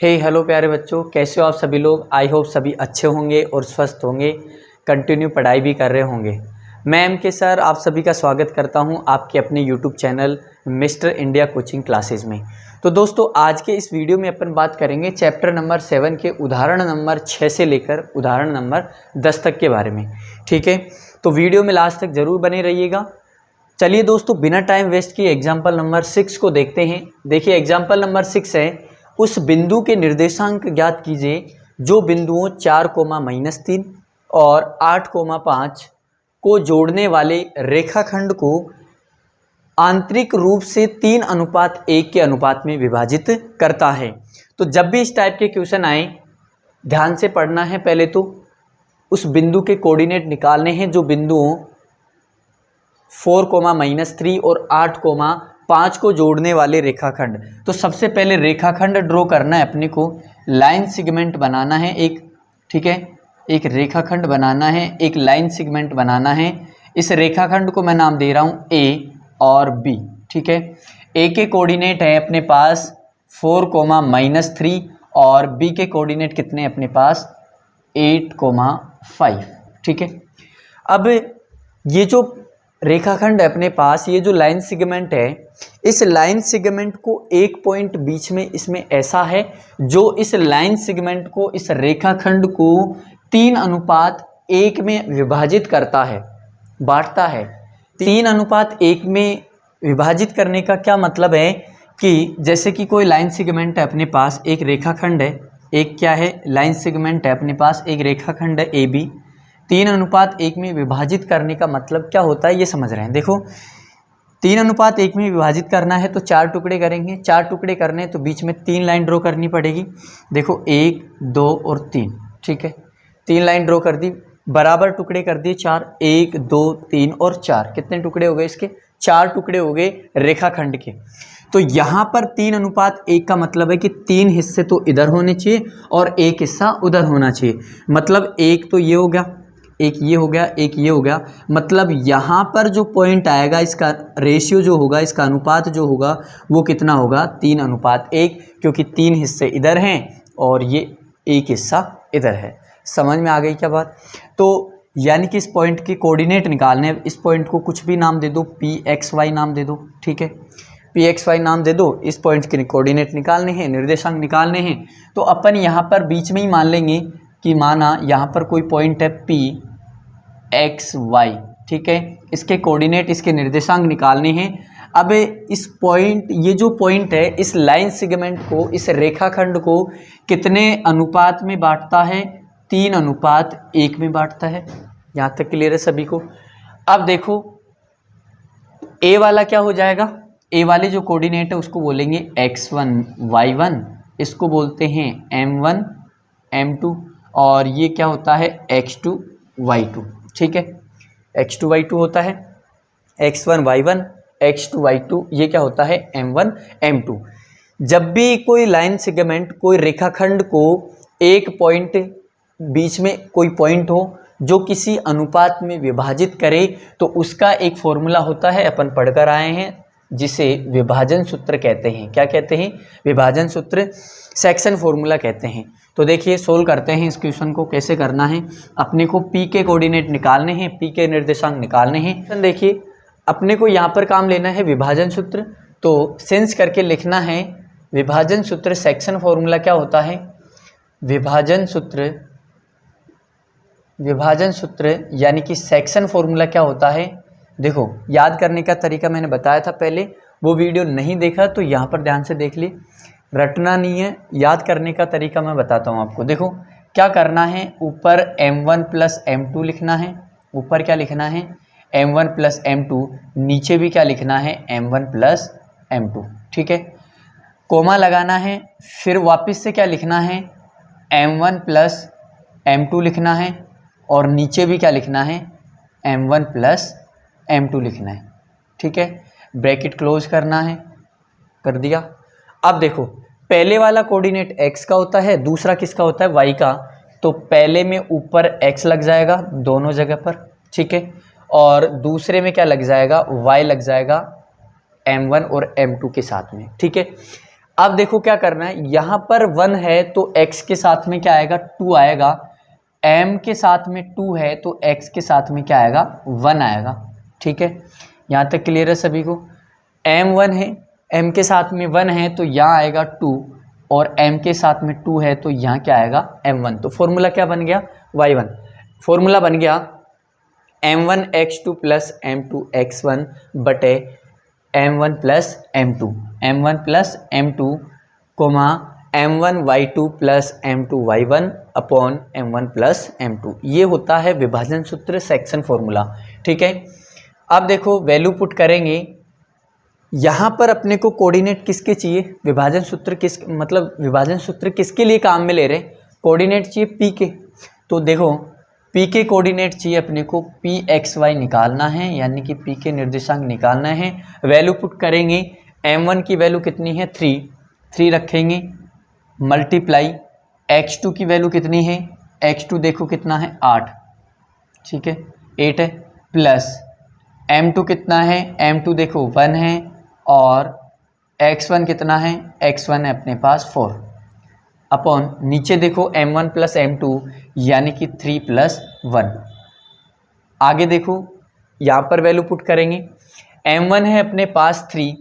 Hello प्यारे बच्चों, कैसे हो आप सभी लोग। आई होप सभी अच्छे होंगे और स्वस्थ होंगे, कंटिन्यू पढ़ाई भी कर रहे होंगे। मैं एम के सर आप सभी का स्वागत करता हूं आपके अपने YouTube channel mister India coaching classes में। तो दोस्तों, आज के इस वीडियो में अपन बात करेंगे चैप्टर नंबर 7 के उदाहरण नंबर 6 से लेकर उदाहरण नंबर 10 तक के बारे में। ठीक है, तो वीडियो में लास्ट तक ज़रूर बने रहिएगा। चलिए दोस्तों, बिना टाइम वेस्ट किए एग्जाम्पल नंबर 6 को देखते हैं। देखिए, एग्जाम्पल नंबर 6 है, उस बिंदु के निर्देशांक ज्ञात कीजिए जो बिंदुओं 4, -3 और 8, 5 को जोड़ने वाले रेखाखंड को आंतरिक रूप से 3:1 के अनुपात में विभाजित करता है। तो जब भी इस टाइप के क्वेश्चन आए, ध्यान से पढ़ना है। पहले तो उस बिंदु के कोऑर्डिनेट निकालने हैं जो बिंदुओं 4, -3 और 8, 5 को जोड़ने वाले रेखाखंड। तो सबसे पहले रेखाखंड ड्रॉ करना है अपने को, लाइन सेगमेंट बनाना है एक। ठीक है, एक रेखाखंड बनाना है, एक लाइन सेगमेंट बनाना है। इस रेखाखंड को मैं नाम दे रहा हूँ ए और बी। ठीक है, ए के कोऑर्डिनेट है अपने पास 4, -3 और बी के कोऑर्डिनेट कितने अपने पास 8, 5। ठीक है, अब ये जो रेखाखंड है अपने पास, ये जो लाइन सेगमेंट है, इस लाइन सेगमेंट को एक पॉइंट बीच में इसमें ऐसा है जो इस लाइन सेगमेंट को, इस रेखाखंड को 3:1 में विभाजित करता है, बांटता है। 3:1 में विभाजित करने का क्या मतलब है कि जैसे कि कोई लाइन सेगमेंट है अपने पास, एक रेखाखंड है, एक क्या है लाइन सेगमेंट है अपने पास, एक रेखाखंड है ए बी। 3:1 में विभाजित करने का मतलब क्या होता है ये समझ रहे हैं। देखो, 3:1 में विभाजित करना है तो 4 टुकड़े करेंगे। 4 टुकड़े करने तो बीच में 3 लाइन ड्रॉ करनी पड़ेगी। देखो 1, 2 और 3। ठीक है, 3 लाइन ड्रॉ कर दी, बराबर टुकड़े कर दिए 4। 1, 2, 3 और 4, कितने टुकड़े हो गए इसके? 4 टुकड़े हो गए रेखाखंड के। तो यहाँ पर 3:1 का मतलब है कि 3 हिस्से तो इधर होने चाहिए और 1 हिस्सा उधर होना चाहिए। मतलब एक तो ये हो गया, एक ये हो गया, एक ये हो गया। मतलब यहाँ पर जो पॉइंट आएगा, इसका रेशियो जो होगा, इसका अनुपात जो होगा वो कितना होगा 3:1, क्योंकि 3 हिस्से इधर हैं और ये 1 हिस्सा इधर है। समझ में आ गई क्या बात? तो यानी कि इस पॉइंट के कोऑर्डिनेट निकालने, इस पॉइंट को कुछ भी नाम दे दो, PXY नाम दे दो। ठीक है, PXY नाम दे दो। इस पॉइंट के कोऑर्डिनेट निकालने हैं, निर्देशांक निकालने हैं। तो अपन यहाँ पर बीच में ही मान लेंगे कि माना यहाँ पर कोई पॉइंट है PXY। ठीक है, इसके कोऑर्डिनेट, इसके निर्देशांक निकालने हैं। अब इस पॉइंट, ये जो पॉइंट है, इस लाइन सेगमेंट को, इस रेखाखंड को कितने अनुपात में बांटता है? 3:1 में बांटता है। यहाँ तक क्लियर है सभी को? अब देखो, ए वाला क्या हो जाएगा? ए वाले जो कोऑर्डिनेट है उसको बोलेंगे x1 y1, इसको बोलते हैं m1 m2, और ये क्या होता है x2 y2। ठीक है, x2 y2 होता है, x1 y1 x2 y2, ये क्या होता है m1 m2। जब भी कोई लाइन सेगमेंट, कोई रेखाखंड को एक पॉइंट, बीच में कोई पॉइंट हो जो किसी अनुपात में विभाजित करे, तो उसका एक फॉर्मूला होता है, अपन पढ़कर आए हैं, जिसे विभाजन सूत्र कहते हैं। क्या कहते हैं? विभाजन सूत्र, सेक्शन फॉर्मूला कहते हैं। तो देखिए, सोल्व करते हैं इस क्वेश्चन को। कैसे करना है? अपने को P के कोऑर्डिनेट निकालने हैं, P के निर्देशांक निकालने हैं। देखिए, अपने को यहाँ पर काम लेना है विभाजन सूत्र, तो सेंस करके लिखना है विभाजन सूत्र। सेक्शन फॉर्मूला क्या होता है? विभाजन सूत्र यानी कि सेक्शन फॉर्मूला क्या होता है? देखो, याद करने का तरीका मैंने बताया था पहले, वो वीडियो नहीं देखा तो यहाँ पर ध्यान से देख ली। रटना नहीं है, याद करने का तरीका मैं बताता हूँ आपको। देखो क्या करना है, ऊपर m1 + m2 लिखना है। ऊपर क्या लिखना है? m1 + m2। नीचे भी क्या लिखना है? m1 + m2। ठीक है, कोमा लगाना है। फिर वापस से क्या लिखना है? m1 + m2 लिखना है, और नीचे भी क्या लिखना है? m1 + m2 लिखना है। ठीक है, ब्रैकेट क्लोज करना है, कर दिया। अब देखो, पहले वाला कोऑर्डिनेट x का होता है, दूसरा किसका होता है? y का। तो पहले में ऊपर x लग जाएगा दोनों जगह पर। ठीक है, और दूसरे में क्या लग जाएगा? y लग जाएगा m1 और m2 के साथ में। ठीक है, अब देखो क्या करना है, यहाँ पर 1 है तो x के साथ में क्या आएगा, 2 आएगा। m के साथ में 2 है तो x के साथ में क्या आएगा, 1 आएगा। ठीक है, यहाँ तक क्लियर है सभी को। m1 है, m के साथ में 1 है तो यहाँ आएगा 2, और m के साथ में 2 है तो यहाँ क्या आएगा, m1। तो फॉर्मूला क्या बन गया, y1। फॉर्मूला बन गया m1 x2 plus m2 x1 बटे m1 plus m2, m1 plus m2 comma m1 y2 plus m2 y1 upon m1 plus m2। ये होता है विभाजन सूत्र, सेक्शन फॉर्मूला। ठीक है, अब देखो वैल्यू पुट करेंगे। यहाँ पर अपने को कोऑर्डिनेट किसके चाहिए, विभाजन सूत्र किस, मतलब विभाजन सूत्र किसके लिए काम में ले रहे, कोऑर्डिनेट चाहिए पी के। तो देखो पी के कोऑर्डिनेट चाहिए अपने को, पी एक्स वाई निकालना है, यानी कि पी के निर्देशांक निकालना है। वैल्यू पुट करेंगे, m1 की वैल्यू कितनी है 3 रखेंगे, मल्टीप्लाई x2 की वैल्यू कितनी है, x2 देखो कितना है 8, ठीक है 8 है, प्लस m2 कितना है, m2 देखो 1 है, और x1 कितना है, x1 है अपने पास 4, अपॉन नीचे देखो m1 प्लस m2 यानी कि 3 प्लस 1। आगे देखो यहाँ पर वैल्यू पुट करेंगे, m1 है अपने पास 3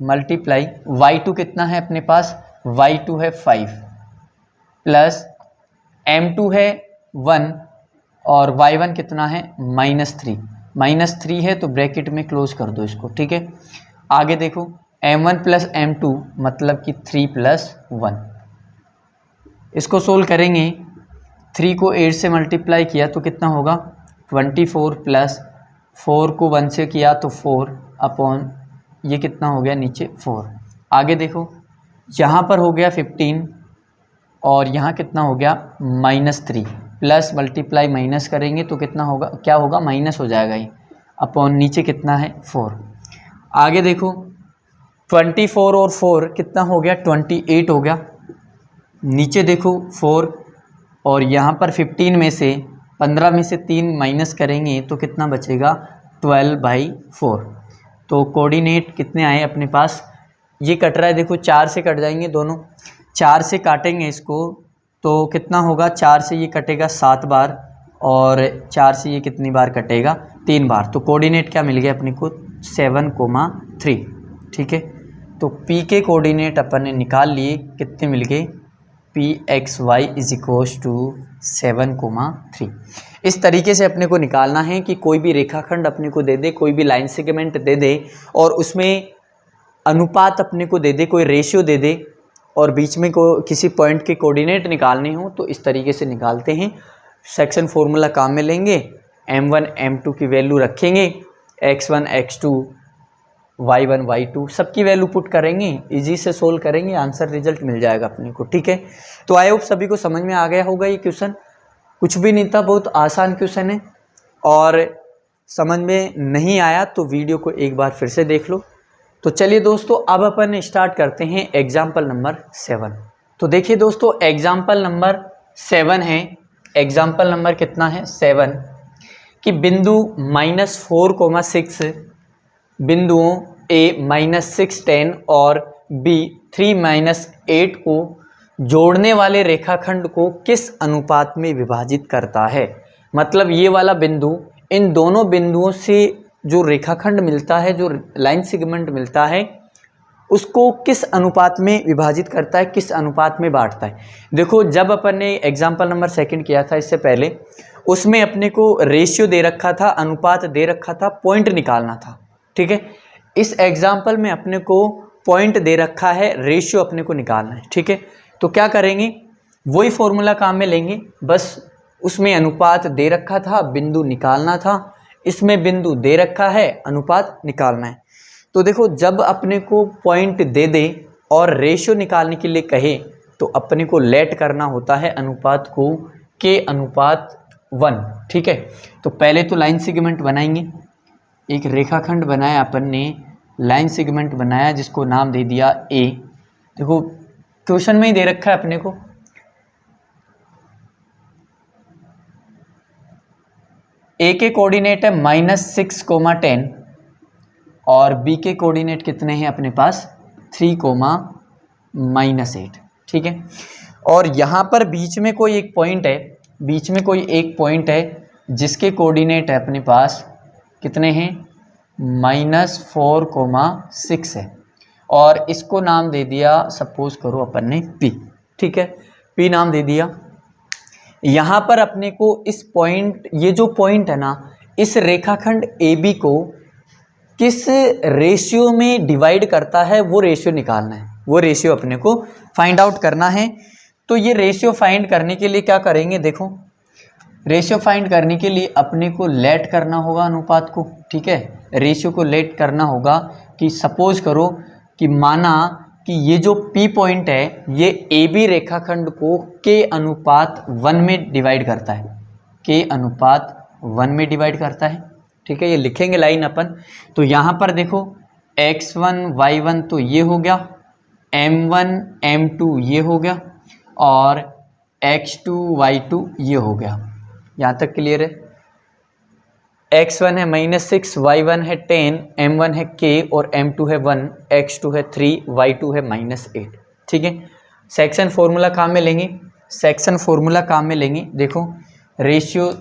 मल्टीप्लाई y2 कितना है अपने पास, y2 है 5 प्लस m2 है 1 और y1 कितना है -3 है तो ब्रैकेट में क्लोज कर दो इसको। ठीक है, आगे देखो m1 प्लस m2 मतलब कि 3 प्लस 1। इसको सोल्व करेंगे, 3 को 8 से मल्टीप्लाई किया तो कितना होगा 24 प्लस 4 को 1 से किया तो 4 अपॉन ये कितना हो गया नीचे 4। आगे देखो यहाँ पर हो गया 15 और यहाँ कितना हो गया -3, प्लस मल्टीप्लाई माइनस करेंगे तो कितना होगा, क्या होगा माइनस हो जाएगा ये, अपॉन नीचे कितना है 4। आगे देखो 24 और 4 कितना हो गया 28 हो गया, नीचे देखो 4 और यहाँ पर 15 में से 15 में से 3 माइनस करेंगे तो कितना बचेगा 12/4। तो कोऑर्डिनेट कितने आए अपने पास, ये कट रहा है देखो 4 से कट जाएंगे दोनों, 4 से काटेंगे इसको तो कितना होगा, 4 से ये कटेगा 7 बार और 4 से ये कितनी बार कटेगा 3 बार। तो कोऑर्डिनेट क्या मिल गया अपने को 7,3। ठीक है, तो P के कोऑर्डिनेट अपन ने निकाल लिए, कितने मिल गए Pxy इज इक्वल्स टू 7,3। इस तरीके से अपने को निकालना है कि कोई भी रेखाखंड अपने को दे दे, कोई भी लाइन सेगमेंट दे दे और उसमें अनुपात अपने को दे दे, कोई रेशियो दे दे और बीच में को किसी पॉइंट के कोऑर्डिनेट निकालने हो तो इस तरीके से निकालते हैं। सेक्शन फॉर्मूला काम में लेंगे, m1 m2 की वैल्यू रखेंगे, x1 x2 y1 y2 सबकी वैल्यू पुट करेंगे, इजी से सोल्व करेंगे, आंसर रिजल्ट मिल जाएगा अपने को। ठीक है, तो आई होप सभी को समझ में आ गया होगा ये क्वेश्चन, कुछ भी नहीं था, बहुत आसान क्वेश्चन है, और समझ में नहीं आया तो वीडियो को एक बार फिर से देख लो। तो चलिए दोस्तों अब अपन स्टार्ट करते हैं एग्जाम्पल नंबर 7। तो देखिए दोस्तों एग्जाम्पल नंबर 7 है, एग्जाम्पल नंबर कितना है 7, कि बिंदु -4,6 बिंदुओं A -6 10 और B 3 8 को जोड़ने वाले रेखाखंड को किस अनुपात में विभाजित करता है। मतलब ये वाला बिंदु इन दोनों बिंदुओं से जो रेखाखंड मिलता है, जो लाइन सेगमेंट मिलता है, उसको किस अनुपात में विभाजित करता है, किस अनुपात में बांटता है। देखो जब अपन ने एग्जाम्पल नंबर 2 किया था इससे पहले, उसमें अपने को रेशियो दे रखा था, अनुपात दे रखा था, पॉइंट निकालना था। ठीक है, इस एग्जाम्पल में अपने को पॉइंट दे रखा है, रेशियो अपने को निकालना है। ठीक है, तो क्या करेंगे, वही फॉर्मूला काम में लेंगे, बस उसमें अनुपात दे रखा था, बिंदु निकालना था, इसमें बिंदु दे रखा है, अनुपात निकालना है। तो देखो जब अपने को पॉइंट दे दे और रेशियो निकालने के लिए कहे तो अपने को लेट करना होता है अनुपात को के अनुपात 1। ठीक है, तो पहले तो लाइन सेगमेंट बनाएंगे, एक रेखाखंड बनाया अपन ने, लाइन सेगमेंट बनाया जिसको नाम दे दिया A। देखो क्वेश्चन में ही दे रखा है अपने को, A के कोऑर्डिनेट है -6, 10 और B के कोऑर्डिनेट कितने हैं अपने पास 3, -8, ठीक है। और यहाँ पर बीच में कोई एक पॉइंट है, बीच में कोई एक पॉइंट है जिसके कोऑर्डिनेट है अपने पास कितने हैं, -4,6 है, और इसको नाम दे दिया सपोज करो अपन ने P, ठीक है, P नाम दे दिया। यहाँ पर अपने को इस पॉइंट, ये जो पॉइंट है ना, इस रेखाखंड AB को किस रेशियो में डिवाइड करता है वो रेशियो निकालना है, वो रेशियो अपने को फाइंड आउट करना है। तो ये रेशियो फाइंड करने के लिए क्या करेंगे, देखो रेशियो फाइंड करने के लिए अपने को लेट करना होगा अनुपात को, ठीक है, रेशियो को लेट करना होगा कि सपोज करो कि माना कि ये जो P पॉइंट है ये AB रेखाखंड को K अनुपात 1 में डिवाइड करता है, K अनुपात 1 में डिवाइड करता है, ठीक है। ये लिखेंगे लाइन अपन। तो यहाँ पर देखो x1 y1 तो ये हो गया, m1 m2 ये हो गया, और x2 y2 ये हो गया। यहाँ तक क्लियर है। x1 है -6, y1 है 10, m1 है k और m2 है 1, x2 है 3, y2 है -8, ठीक है। सेक्शन फॉर्मूला काम में लेंगे, सेक्शन फॉर्मूला काम में लेंगे। देखो रेशियो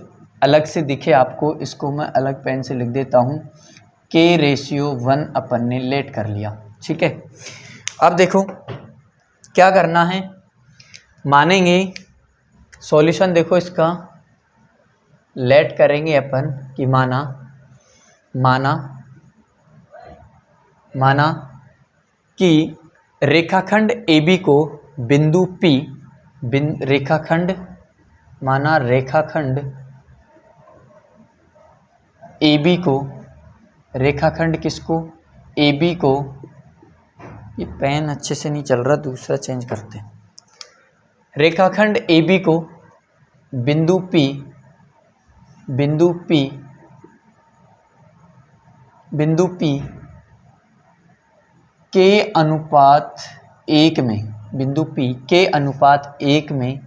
अलग से दिखे आपको, इसको मैं अलग पेन से लिख देता हूँ, k रेशियो 1 अपन ने लेट कर लिया, ठीक है। अब देखो क्या करना है, मानेंगे सॉल्यूशन, देखो इसका लेट करेंगे अपन कि माना कि रेखाखंड AB को बिंदु P, रेखाखंड AB को, रेखाखंड किसको, AB को, ये पेन अच्छे से नहीं चल रहा, दूसरा चेंज करते हैं। रेखाखंड AB को बिंदु P के अनुपात 1 में, बिंदु P के अनुपात 1 में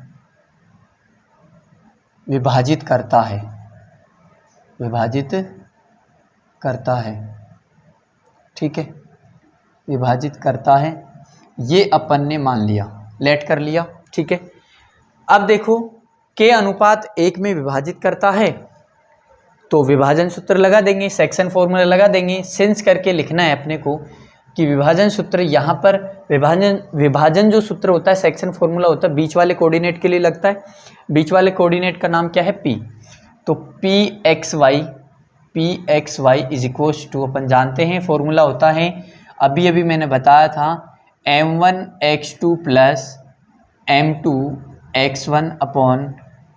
विभाजित करता है, ठीक है, विभाजित करता है, ये अपन ने मान लिया, लेट कर लिया, ठीक है। अब देखो के अनुपात 1 में विभाजित करता है तो विभाजन सूत्र लगा देंगे, सेक्शन फॉर्मूला लगा देंगे, सिंस करके लिखना है अपने को कि विभाजन सूत्र, यहाँ पर विभाजन जो सूत्र होता है, सेक्शन फॉर्मूला होता है, बीच वाले कोऑर्डिनेट के लिए लगता है। बीच वाले कोऑर्डिनेट का नाम क्या है, P। तो Pxy इज इक्वल्स टू, अपन जानते हैं फॉर्मूला होता है, अभी मैंने बताया था, m1x2 plus m2x1 upon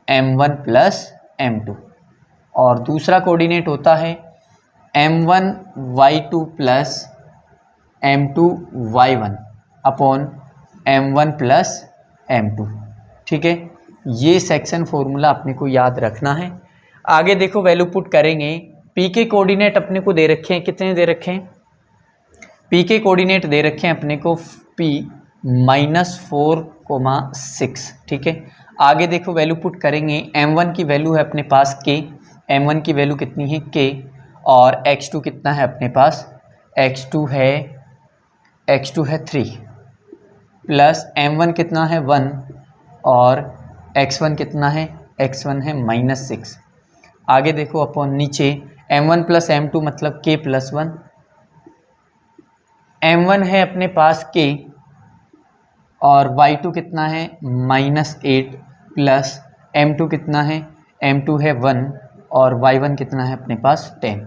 m1 plus m2, और दूसरा कोऑर्डिनेट होता है m1y2 plus m2y1 upon m1 plus m2, ठीक है। ये सेक्शन फॉर्मूला अपने को याद रखना है। आगे देखो वैल्यू पुट करेंगे, P के कोऑर्डिनेट अपने को दे रखे हैं, कितने दे रखे हैं, P के कोऑर्डिनेट दे रखे हैं अपने को P -4,6, ठीक है। आगे देखो वैल्यू पुट करेंगे, m1 की वैल्यू है अपने पास K, m1 की वैल्यू कितनी है K, और x2 कितना है अपने पास, x2 है 3, प्लस m1 कितना है 1, और x1 कितना है, x1 है -6। आगे देखो अपॉन नीचे m1 प्लस m2 मतलब k प्लस 1, m1 है अपने पास k, और y2 कितना है -8, प्लस m2 कितना है, m2 है 1, और y1 कितना है अपने पास 10,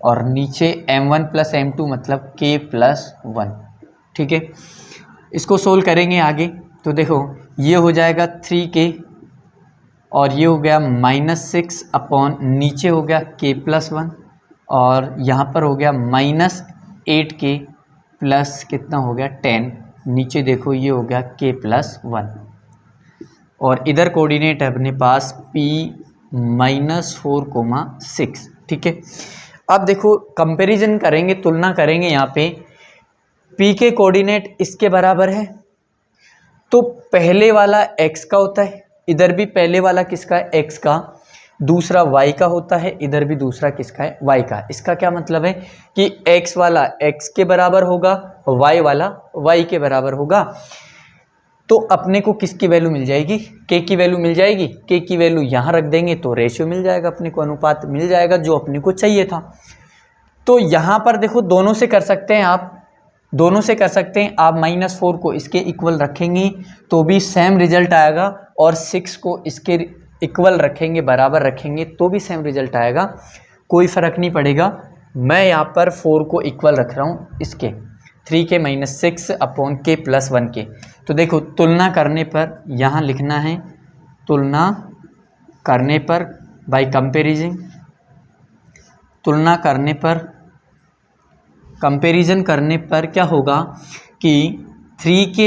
और नीचे m1 प्लस m2 मतलब k प्लस 1, ठीक है। इसको सोल्व करेंगे आगे, तो देखो ये हो जाएगा 3k, और ये हो गया -6 अपॉन नीचे हो गया k प्लस 1, और यहाँ पर हो गया -8k प्लस कितना हो गया 10, नीचे देखो ये हो गया k प्लस 1, और इधर कोऑर्डिनेट है अपने पास P -4,6, ठीक है। अब देखो कंपैरिजन करेंगे, तुलना करेंगे, यहाँ पे P के कोऑर्डिनेट इसके बराबर है, तो पहले वाला x का होता है, इधर भी पहले वाला किसका है, x का, दूसरा y का होता है, इधर भी दूसरा किसका है, y का। इसका क्या मतलब है कि x वाला x के बराबर होगा y वाला y के बराबर होगा। तो अपने को किसकी वैल्यू मिल जाएगी, k की वैल्यू मिल जाएगी। k की वैल्यू यहाँ रख देंगे तो रेशियो मिल जाएगा, अपने को अनुपात मिल जाएगा जो अपने को चाहिए था। तो यहाँ पर देखो दोनों से कर सकते हैं आप, दोनों से कर सकते हैं आप। -4 को इसके इक्वल रखेंगे तो भी सेम रिजल्ट आएगा, और 6 को इसके इक्वल रखेंगे, बराबर रखेंगे तो भी सेम रिजल्ट आएगा, कोई फ़र्क नहीं पड़ेगा। मैं यहाँ पर 4 को इक्वल रख रहा हूँ इसके 3k - 6 अपॉन k + 1k। तो देखो तुलना करने पर यहाँ लिखना है, तुलना करने पर बाय कंपैरिजन, तुलना करने पर, कंपैरिजन करने पर क्या होगा कि 3k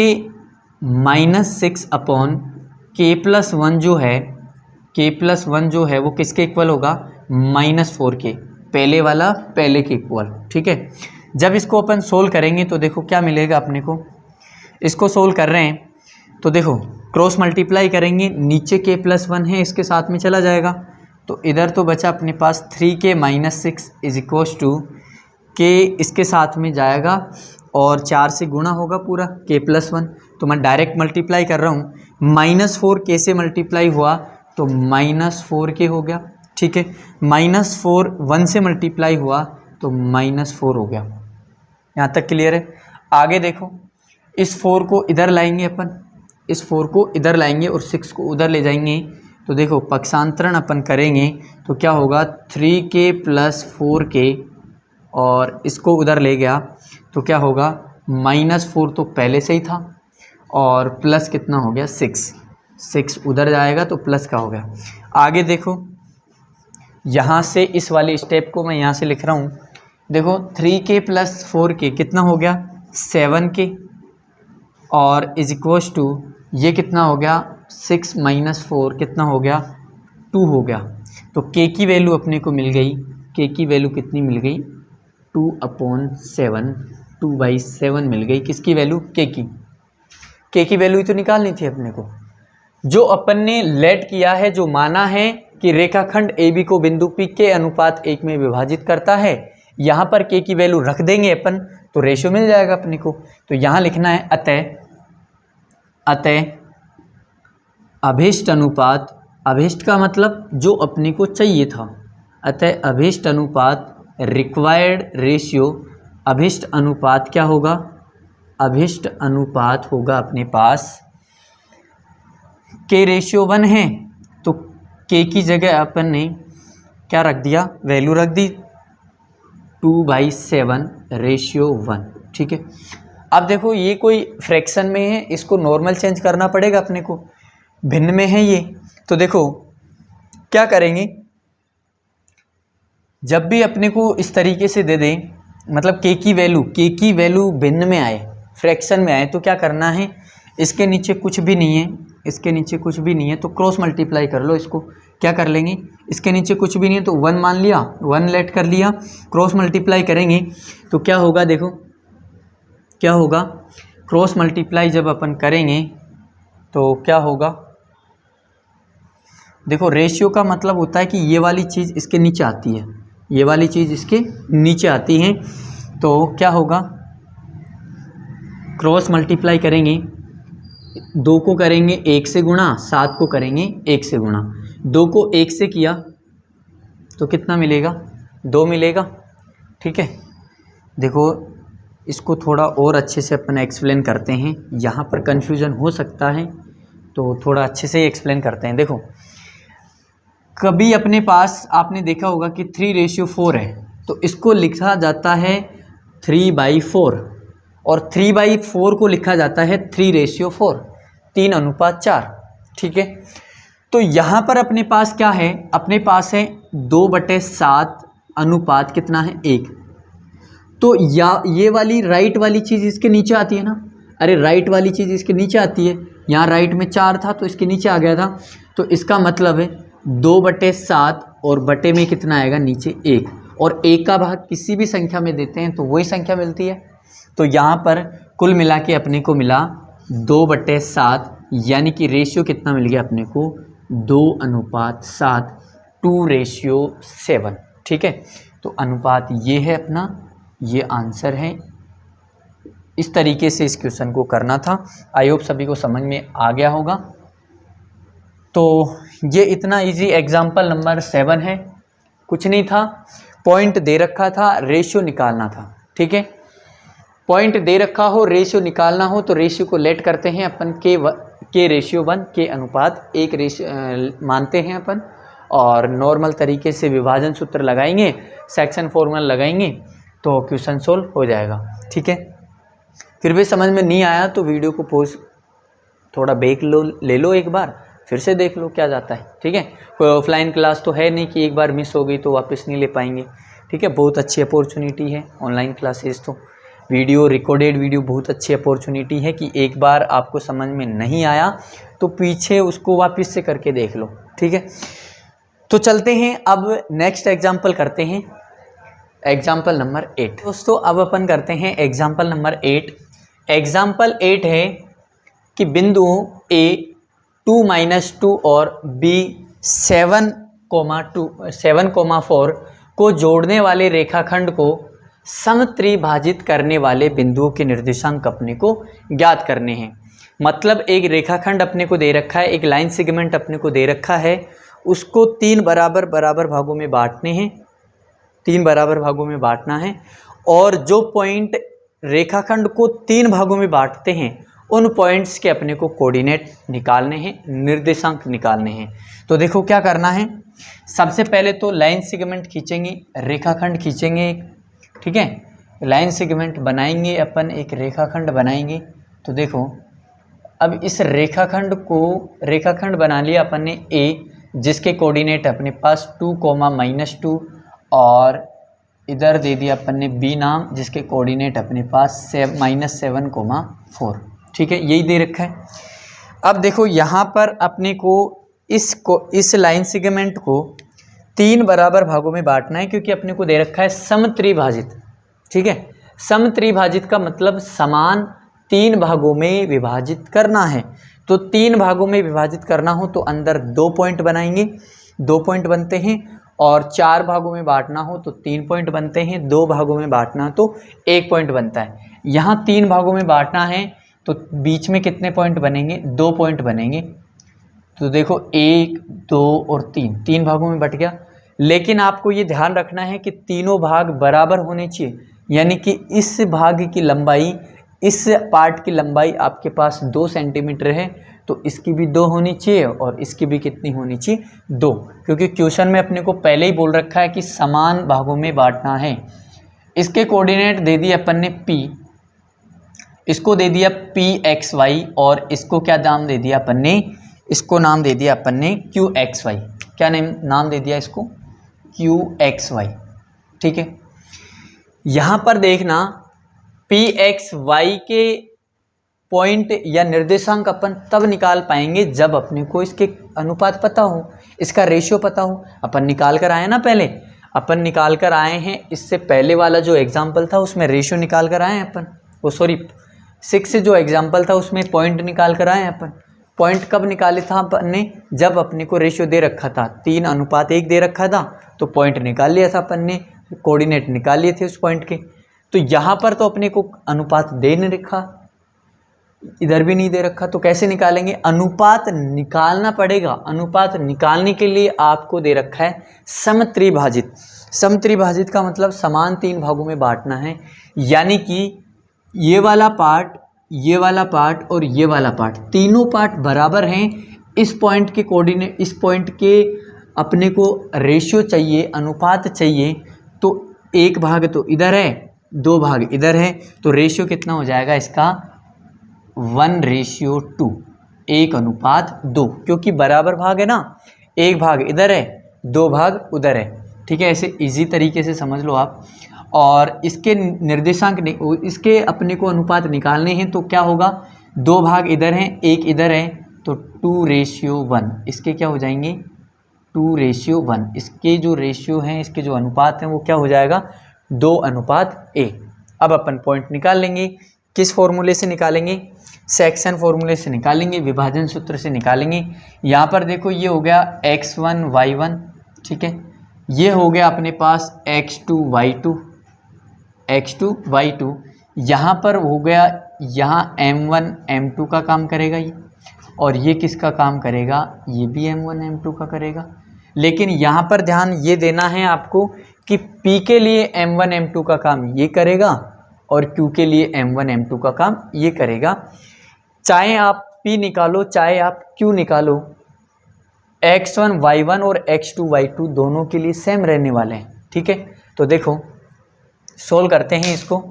- 6 अपॉन k + 1 जो है, k + 1 जो है वो किसके इक्वल होगा, -4k, पहले वाला पहले के इक्वल। ठीक है, जब इसको अपन सोल्व करेंगे तो देखो क्या मिलेगा अपने को। इसको सोल्व कर रहे हैं तो देखो क्रॉस मल्टीप्लाई करेंगे, नीचे k + 1 है इसके साथ में चला जाएगा, तो इधर तो बचा अपने पास 3k - 6 = k, इसके साथ में जाएगा और 4 से गुणा होगा पूरा k + 1। तो मैं डायरेक्ट मल्टीप्लाई कर रहा हूँ, -4 k से मल्टीप्लाई हुआ तो -4k हो गया। ठीक है, -4 1 से मल्टीप्लाई हुआ तो -4 हो गया। यहाँ तक क्लियर है। आगे देखो, इस 4 को इधर लाएंगे अपन, इस 4 को इधर लाएंगे और 6 को उधर ले जाएंगे, तो देखो पक्षांतरण अपन करेंगे तो क्या होगा, 3k + 4k, और इसको उधर ले गया तो क्या होगा, -4 तो पहले से ही था और प्लस कितना हो गया, 6 उधर जाएगा तो प्लस का हो गया। आगे देखो, यहाँ से इस वाले स्टेप को मैं यहाँ से लिख रहा हूँ, देखो 3k + 4k कितना हो गया, 7k, और = ये कितना हो गया, 6 - 4 कितना हो गया, 2 हो गया। तो k की वैल्यू अपने को मिल गई, k की वैल्यू कितनी मिल गई, 2/7, 2/7 मिल गई। किसकी वैल्यू, k की। k की वैल्यू ही तो निकालनी थी अपने को। जो अपन ने लेट किया है, जो माना है कि रेखाखंड AB को बिंदु P के अनुपात 1 में विभाजित करता है, यहाँ पर k की वैल्यू रख देंगे अपन तो रेशियो मिल जाएगा अपने को। तो यहाँ लिखना है अतः अभिष्ट अनुपात, अभिष्ट का मतलब जो अपने को चाहिए था, अतः अभिष्ट अनुपात रिक्वायर्ड रेशियो, अभिष्ट अनुपात क्या होगा, अभिष्ट अनुपात होगा अपने पास k रेशियो 1 है तो k की जगह अपन ने क्या रख दिया, वैल्यू रख दी 2/7 रेशियो 1। ठीक है, अब देखो ये कोई फ्रैक्शन में है, इसको नॉर्मल चेंज करना पड़ेगा अपने को, भिन्न में है ये। तो देखो क्या करेंगे, जब भी अपने को इस तरीके से दे दें, मतलब k की वैल्यू भिन्न में आए, फ्रैक्शन में आए, तो क्या करना है, इसके नीचे कुछ भी नहीं है, इसके नीचे कुछ भी नहीं है तो क्रॉस मल्टीप्लाई कर लो। इसको क्या कर लेंगे, इसके नीचे कुछ भी नहीं है तो 1 मान लिया, 1 लेट कर लिया, क्रॉस मल्टीप्लाई करेंगे तो क्या होगा, देखो क्या होगा, क्रॉस मल्टीप्लाई जब अपन करेंगे तो क्या होगा, देखो रेशियो का मतलब होता है कि ये वाली चीज़ इसके नीचे आती है, ये वाली चीज़ इसके नीचे आती है, तो क्या होगा, क्रॉस मल्टीप्लाई करेंगे, 2 को करेंगे 1 से गुणा, 7 को करेंगे 1 से गुणा, 2 को 1 से किया तो कितना मिलेगा, 2 मिलेगा। ठीक है, देखो इसको थोड़ा और अच्छे से अपन एक्सप्लेन करते हैं, यहाँ पर कन्फ्यूज़न हो सकता है तो थोड़ा अच्छे से ही एक्सप्लेन करते हैं। देखो कभी अपने पास आपने देखा होगा कि 3:4 है तो इसको लिखा जाता है 3/4, और 3/4 को लिखा जाता है 3:4, 3:4। ठीक है, तो यहाँ पर अपने पास क्या है, अपने पास है 2/7 अनुपात कितना है, 1। तो या ये वाली राइट वाली चीज़ इसके नीचे आती है ना, अरे राइट वाली चीज़ इसके नीचे आती है, यहाँ राइट में 4 था तो इसके नीचे आ गया था, तो इसका मतलब है 2/7 और बटे में कितना आएगा, नीचे 1, और 1 का भाग किसी भी संख्या में देते हैं तो वही संख्या मिलती है। तो यहाँ पर कुल मिला के अपने को मिला 2/7, यानी कि रेशियो कितना मिल गया अपने को, 2:7, 2:7। ठीक है, तो अनुपात ये है अपना, ये आंसर है इस तरीके से इस क्वेश्चन को करना था। आई होप सभी को समझ में आ गया होगा। तो ये इतना इजी एग्जाम्पल नंबर 7 है, कुछ नहीं था, पॉइंट दे रखा था, रेशियो निकालना था। ठीक है, पॉइंट दे रखा हो, रेशियो निकालना हो, तो रेशियो को लेट करते हैं अपन के रेशियो 1 के अनुपात 1 रेशियो मानते हैं अपन, और नॉर्मल तरीके से विभाजन सूत्र लगाएंगे, सेक्शन फॉर्मूला लगाएंगे, तो क्वेश्चन सोल्व हो जाएगा। ठीक है, फिर भी समझ में नहीं आया तो वीडियो को पॉज थोड़ा ब्रेक ले लो, एक बार फिर से देख लो क्या जाता है। ठीक है, कोई ऑफलाइन क्लास तो है नहीं कि एक बार मिस हो गई तो वापस नहीं ले पाएंगे। ठीक है, बहुत अच्छी अपॉर्चुनिटी है ऑनलाइन क्लासेस, तो वीडियो रिकॉर्डेड वीडियो बहुत अच्छी अपॉर्चुनिटी है कि एक बार आपको समझ में नहीं आया तो पीछे उसको वापस से करके देख लो। ठीक है, तो चलते हैं अब नेक्स्ट एग्जाम्पल करते हैं, एग्जाम्पल नंबर 8। दोस्तों अब अपन करते हैं एग्जाम्पल नंबर 8। एग्जाम्पल 8 है कि बिंदुओं A 2-2 और B 7,4 को जोड़ने वाले रेखाखंड को समत्रिभाजित करने वाले बिंदुओं के निर्देशांक अपने को ज्ञात करने हैं। मतलब एक रेखाखंड अपने को दे रखा है, एक लाइन सेगमेंट अपने को दे रखा है, उसको 3 बराबर भागों में बांटने हैं, 3 बराबर भागों में बांटना है, और जो पॉइंट रेखाखंड को 3 भागों में बांटते हैं उन पॉइंट्स के अपने को कोऑर्डिनेट निकालने हैं, निर्देशांक निकालने हैं। तो देखो क्या करना है, सबसे पहले तो लाइन सेगमेंट खींचेंगे, रेखाखंड खींचेंगे एक। ठीक है, लाइन सेगमेंट बनाएंगे अपन, एक रेखाखंड बनाएंगे। तो देखो अब इस रेखाखंड बना लिया अपन ने A, जिसके कोऑर्डिनेट अपने पास 2, और इधर दे दिया अपन ने B नाम, जिसके कोऑर्डिनेट अपने पास -7,4। ठीक है, यही दे रखा है। अब देखो यहाँ पर अपने को इस लाइन सेगमेंट को 3 बराबर भागों में बांटना है, क्योंकि अपने को दे रखा है समत्रिभाजित। ठीक है, समत्रिभाजित का मतलब समान 3 भागों में विभाजित करना है। तो 3 भागों में विभाजित करना हो तो अंदर 2 पॉइंट बनाएंगे, 2 पॉइंट बनते हैं, और 4 भागों में बांटना हो तो 3 पॉइंट बनते हैं, 2 भागों में बांटना तो 1 पॉइंट बनता है। यहाँ 3 भागों में बांटना है तो बीच में कितने पॉइंट बनेंगे, 2 पॉइंट बनेंगे। तो देखो 1, 2 और 3 भागों में बट गया। लेकिन आपको ये ध्यान रखना है कि तीनों भाग बराबर होने चाहिए, यानी कि इस भाग की लंबाई, इस पार्ट की लंबाई आपके पास 2 सेंटीमीटर है, तो इसकी भी 2 होनी चाहिए और इसकी भी कितनी होनी चाहिए, 2, क्योंकि क्वेश्चन में अपने को पहले ही बोल रखा है कि समान भागों में बांटना है। इसके कोऑर्डिनेट दे दिए अपन ने P, इसको दे दिया PXY, और इसको क्या नाम दे दिया अपन ने, इसको नाम दे दिया अपन ने QXY। क्या नाम दे दिया इसको, QXY। ठीक है, यहाँ पर देखना PXY के पॉइंट या निर्देशांक अपन तब निकाल पाएंगे जब अपने को इसके अनुपात पता हो, इसका रेशियो पता हो। अपन निकाल कर आए ना, पहले अपन निकाल कर आए हैं, इससे पहले वाला जो एग्जाम्पल था उसमें रेशियो निकाल कर आए हैं अपन, 6 से जो एग्जाम्पल था उसमें पॉइंट निकाल कर आए हैं अपन। पॉइंट कब निकाले था अपन ने, जब अपने को रेशियो दे रखा था, 3:1 दे रखा था, तो पॉइंट निकाल लिया था अपन ने, कोऑर्डिनेट निकाल लिए थे उस पॉइंट के। तो यहाँ पर तो अपने को अनुपात दे नहीं रखा, इधर भी नहीं दे रखा, तो कैसे निकालेंगे, अनुपात निकालना पड़ेगा। अनुपात निकालने के लिए आपको दे रखा है समत्रिभाजित। समत्रिभाजित का मतलब समान 3 भागों में बांटना है, यानी कि ये वाला पार्ट, ये वाला पार्ट और ये वाला पार्ट, तीनों पार्ट बराबर हैं। इस पॉइंट के कोऑर्डिनेट, इस पॉइंट के अपने को रेशियो चाहिए, अनुपात चाहिए, तो 1 भाग तो इधर है, 2 भाग इधर है, तो रेशियो कितना हो जाएगा इसका 1:2, 1:2, क्योंकि बराबर भाग है ना, 1 भाग इधर है, 2 भाग उधर है। ठीक है, ऐसे इजी तरीके से समझ लो आप। और इसके निर्देशांक, इसके अपने को अनुपात निकालने हैं, तो क्या होगा, 2 भाग इधर हैं, 1 इधर है, तो 2:1। इसके क्या हो जाएंगे, 2:1। इसके जो रेशियो हैं, इसके जो अनुपात हैं, वो क्या हो जाएगा, 2:1। अब अपन पॉइंट निकाल लेंगे, किस फॉर्मूले से निकालेंगे, सेक्शन फॉर्मूले से निकालेंगे, विभाजन सूत्र से निकालेंगे। यहाँ पर देखो ये हो गया x1 y1, ठीक है, ये हो गया अपने पास x2 y2, यहाँ पर हो गया, यहाँ m1 m2 का काम करेगा ये, और ये किसका काम करेगा, ये भी m1 m2 का करेगा। लेकिन यहाँ पर ध्यान ये देना है आपको कि P के लिए m1 m2 का काम ये करेगा और Q के लिए m1 m2 का काम ये करेगा। चाहे आप P निकालो चाहे आप Q निकालो, x1 y1 और x2 y2 दोनों के लिए सेम रहने वाले हैं। ठीक है, तो देखो सोल्व करते हैं इसको।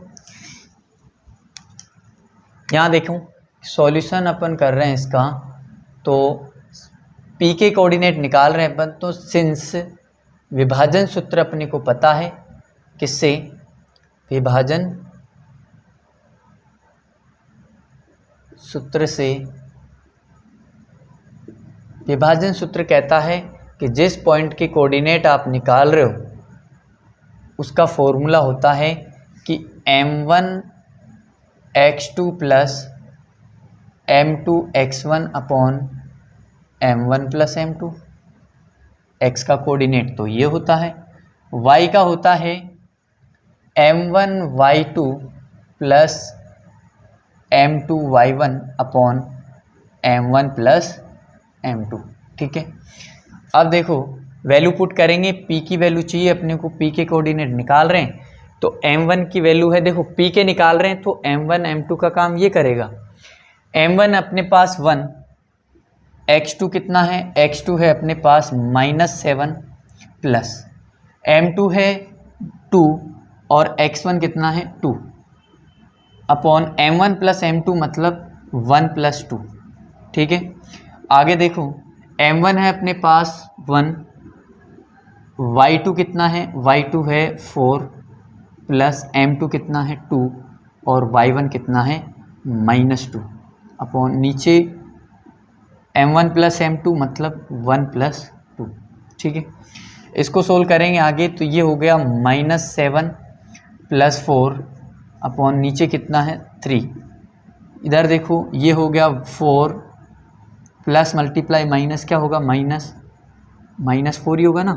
यहाँ देखो सॉल्यूशन अपन कर रहे हैं इसका, तो P के कोऑर्डिनेट निकाल रहे हैं अपन, तो सिंस विभाजन सूत्र अपने को पता है, किससे, विभाजन सूत्र से। विभाजन सूत्र कहता है कि जिस पॉइंट के कोऑर्डिनेट आप निकाल रहे हो उसका फॉर्मूला होता है कि m1 x2 plus m2 x1 upon m1 plus m2। x का कोऑर्डिनेट तो ये होता है, y का होता है m1 y2 plus m2 y1 upon m1 plus m2। ठीक है, अब देखो वैल्यू पुट करेंगे, p की वैल्यू चाहिए अपने को, p के कोऑर्डिनेट निकाल रहे हैं तो m1 की वैल्यू है, देखो p के निकाल रहे हैं तो m1 m2 का काम ये करेगा। m1 अपने पास 1, x2 कितना है, x2 है अपने पास -7 प्लस m2 है 2 और x1 कितना है 2 अपॉन m1 प्लस m2 मतलब 1 प्लस 2। ठीक है, आगे देखो m1 है अपने पास 1, y2 कितना है, y2 है 4 प्लस m2 कितना है 2 और y1 कितना है -2 अपॉन नीचे m1 प्लस m2 मतलब 1 प्लस 2। ठीक है, इसको सोल्व करेंगे आगे, तो ये हो गया -7 प्लस 4 अपॉन नीचे कितना है 3। इधर देखो ये हो गया 4 प्लस मल्टीप्लाई माइनस क्या होगा, माइनस 4 ही होगा ना।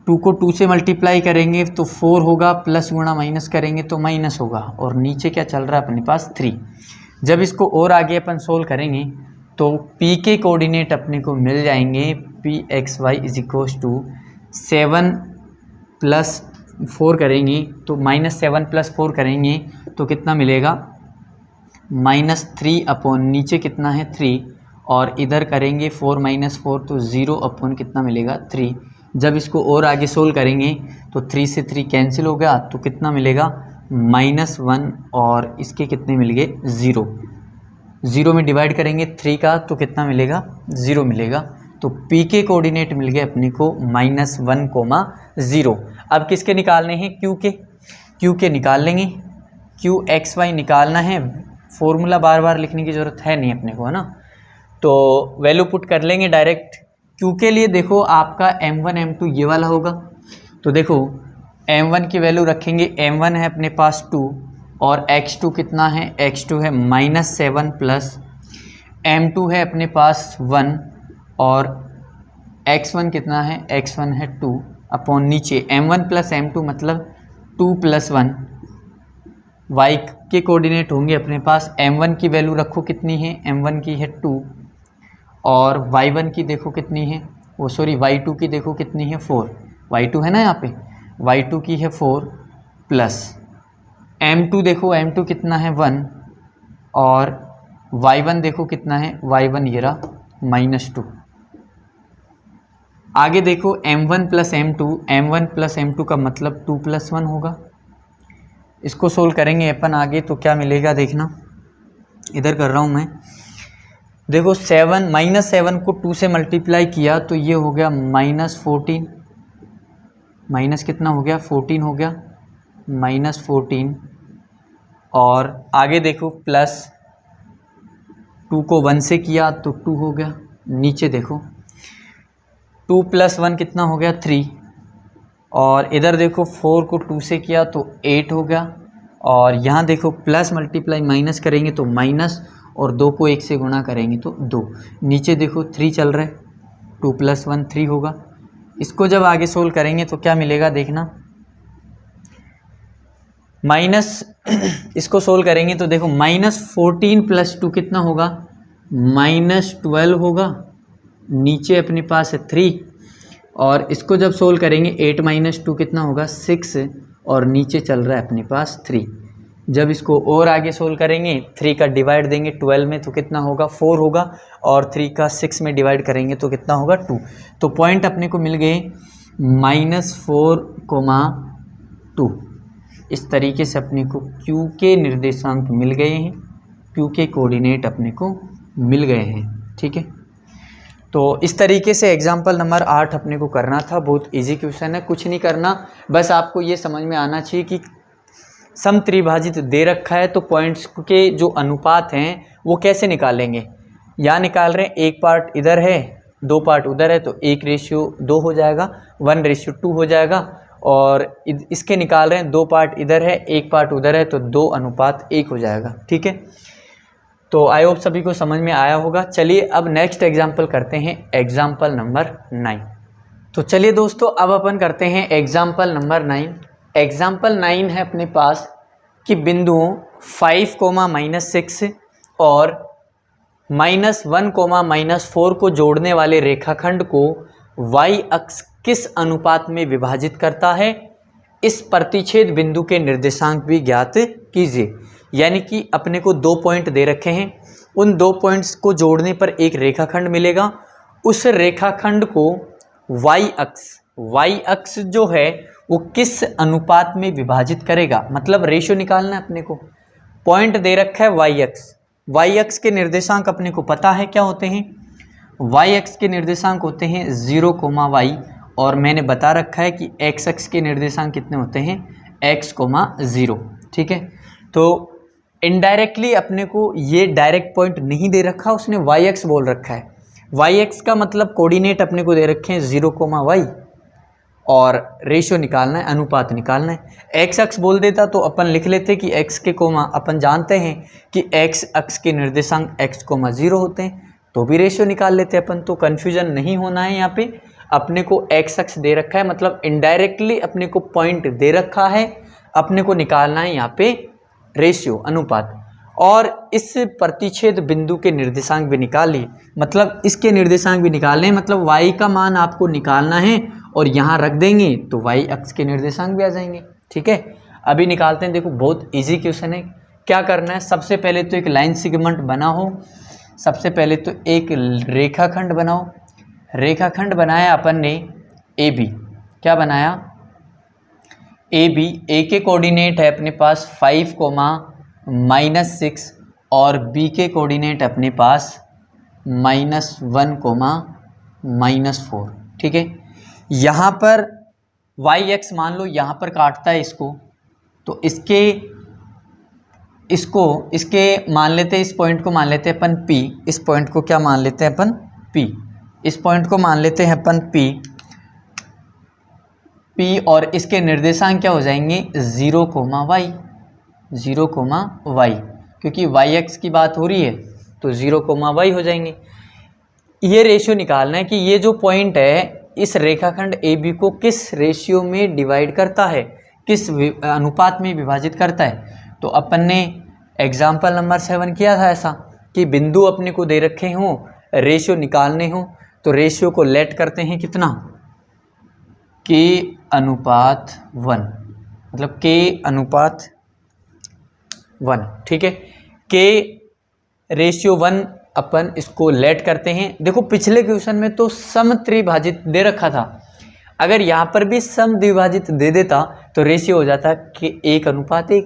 2 को 2 से मल्टीप्लाई करेंगे तो 4 होगा, प्लस गुणा माइनस करेंगे तो माइनस होगा, और नीचे क्या चल रहा है अपने पास 3। जब इसको और आगे अपन सोल्व करेंगे तो P के कोऑर्डिनेट अपने को मिल जाएंगे, Pxy is equals to 7 plus 4 करेंगे तो -7 प्लस 4 करेंगे तो कितना मिलेगा, -3 अपॉन नीचे कितना है 3, और इधर करेंगे 4 - 4 तो 0 अपॉन कितना मिलेगा 3। जब इसको और आगे सोल्व करेंगे तो 3 से 3 कैंसिल हो गया तो कितना मिलेगा -1, और इसके कितने मिल गए 0 में डिवाइड करेंगे 3 का तो कितना मिलेगा 0 मिलेगा। तो P के कोऑर्डिनेट मिल गए अपने को -1, 0। अब किसके निकालने हैं, Q के निकाल लेंगे। Qxy निकालना है, फॉर्मूला बार बार लिखने की ज़रूरत है नहीं अपने को, है ना। तो वैल्यू पुट कर लेंगे डायरेक्ट। Q के लिए देखो आपका m1 m2 ये वाला होगा, तो देखो m1 की वैल्यू रखेंगे, m1 है अपने पास 2 और x2 कितना है, x2 है -7 प्लस m2 है अपने पास 1 और x1 कितना है, x1 है 2 अपॉन नीचे m1 प्लस m2 मतलब 2 + 1। y के कोऑर्डिनेट होंगे अपने पास, m1 की वैल्यू रखो कितनी है, m1 की है 2 और y1 की देखो कितनी है, वो सॉरी y2 की देखो कितनी है 4, y2 है ना यहाँ पे, y2 की है 4 प्लस m2 देखो m2 कितना है 1 और y1 देखो कितना है, y1 ये रहा -2। आगे देखो m1 प्लस m2 का मतलब 2 + 1 होगा। इसको सोल्व करेंगे अपन आगे तो क्या मिलेगा देखना, इधर कर रहा हूँ मैं। देखो -7 को 2 से मल्टीप्लाई किया तो ये हो गया -14, माइनस कितना हो गया 14 हो गया, -14 और आगे देखो प्लस 2 को 1 से किया तो 2 हो गया, नीचे देखो 2 + 1 कितना हो गया 3 और इधर देखो 4 को 2 से किया तो 8 हो गया और यहाँ देखो प्लस मल्टीप्लाई माइनस करेंगे तो माइनस और 2 को 1 से गुणा करेंगे तो 2, नीचे देखो 3 चल रहा है, 2 + 1 3 होगा। इसको जब आगे सोल्व करेंगे तो क्या मिलेगा देखना, माइनस इसको सोल्व करेंगे तो देखो -14 + 2 कितना होगा, -12 होगा। नीचे अपने पास है 3 और इसको जब सोल्व करेंगे 8 - 2 कितना होगा 6 और नीचे चल रहा है अपने पास 3। जब इसको और आगे सोल्व करेंगे 3 का डिवाइड देंगे 12 में तो कितना होगा 4 होगा और 3 का 6 में डिवाइड करेंगे तो कितना होगा 2। तो पॉइंट अपने को मिल गए -4, 2। इस तरीके से अपने को Q के निर्देशांक मिल गए हैं, Q के कोऑर्डिनेट अपने को मिल गए हैं। ठीक है, तो इस तरीके से एग्जाम्पल नंबर 8 अपने को करना था। बहुत इजी क्वेश्चन है, कुछ नहीं करना, बस आपको ये समझ में आना चाहिए कि समत्रिभाजित दे रखा है तो पॉइंट्स के जो अनुपात हैं वो कैसे निकालेंगे। यहाँ निकाल रहे हैं, एक पार्ट इधर है 2 पार्ट उधर है तो 1:2 हो जाएगा, 1:2 हो जाएगा। और इसके निकाल रहे हैं 2 पार्ट इधर है 1 पार्ट उधर है तो 2:1 हो जाएगा। ठीक है, तो आई होप सभी को समझ में आया होगा। चलिए अब नेक्स्ट एग्जाम्पल करते हैं, एग्जाम्पल नंबर 9। तो चलिए दोस्तों अब अपन करते हैं एग्जाम्पल नंबर 9। एग्जाम्पल 9 है अपने पास कि बिंदुओं 5, -6 और -1, -4 को जोड़ने वाले रेखाखंड को y अक्ष किस अनुपात में विभाजित करता है, इस प्रतिच्छेद बिंदु के निर्देशांक भी ज्ञात कीजिए। यानी कि अपने को 2 पॉइंट दे रखे हैं, उन 2 पॉइंट्स को जोड़ने पर एक रेखाखंड मिलेगा। उस रेखाखंड को y अक्ष जो है वो किस अनुपात में विभाजित करेगा, मतलब रेशियो निकालना है अपने को। पॉइंट दे रखा है y अक्ष के निर्देशांक अपने को पता है क्या होते हैं, y अक्ष के निर्देशांक होते हैं 0, y और मैंने बता रखा है कि x अक्ष के निर्देशांक कितने होते हैं x, 0। ठीक है, तो इनडायरेक्टली अपने को ये डायरेक्ट पॉइंट नहीं दे रखा, उसने y अक्ष बोल रखा है। y अक्ष का मतलब कोऑर्डिनेट अपने को दे रखे हैं 0, y और रेशियो निकालना है, अनुपात निकालना है। x अक्ष बोल देता तो अपन लिख लेते कि x के कोमा, अपन जानते हैं कि x अक्ष के निर्देशांक x, 0 होते हैं, तो भी रेशियो निकाल लेते अपन। तो कन्फ्यूजन नहीं होना है, यहाँ पे अपने को x अक्ष दे रखा है, मतलब इनडायरेक्टली अपने को पॉइंट दे रखा है, अपने को निकालना है यहाँ पे रेशियो, अनुपात। और इस प्रतिच्छेद बिंदु के निर्देशांक भी निकाल लिए, मतलब इसके निर्देशांक भी निकालने, मतलब y का मान आपको निकालना है और यहाँ रख देंगे तो y अक्ष के निर्देशांक भी आ जाएंगे। ठीक है, अभी निकालते हैं। देखो बहुत इजी क्वेश्चन है। क्या करना है, सबसे पहले तो एक लाइन सेगमेंट बना हो, सबसे पहले तो एक रेखाखंड बनाओ। रेखाखंड बनाया अपन ने AB, क्या बनाया AB, A के कोऑर्डिनेट है अपने पास 5, -6 और B के कोऑर्डिनेट अपने पास -1, -4। ठीक है, यहाँ पर y अक्ष मान लो यहाँ पर काटता है इसको, तो इसके मान लेते हैं, इस पॉइंट को मान लेते हैं अपन P, इस पॉइंट को क्या मान लेते हैं अपन P, इस पॉइंट को मान लेते हैं अपन P और इसके निर्देशांक क्या हो जाएंगे 0, y, क्योंकि y अक्ष की बात हो रही है तो 0, y हो जाएंगे। ये रेशियो निकालना है कि ये जो पॉइंट है इस रेखाखंड AB को किस रेशियो में डिवाइड करता है, किस अनुपात में विभाजित करता है। तो अपन ने एग्जाम्पल नंबर 7 किया था ऐसा कि बिंदु अपने को दे रखे हों, रेशियो निकालने हों, तो रेशियो को लेट करते हैं कितना K/1, मतलब K/1। ठीक है, K/1 अपन इसको लेट करते हैं। देखो पिछले क्वेश्चन में तो समत्रिभाजित दे रखा था, अगर यहाँ पर भी समद्विभाजित दे देता तो रेशियो हो जाता कि 1:1।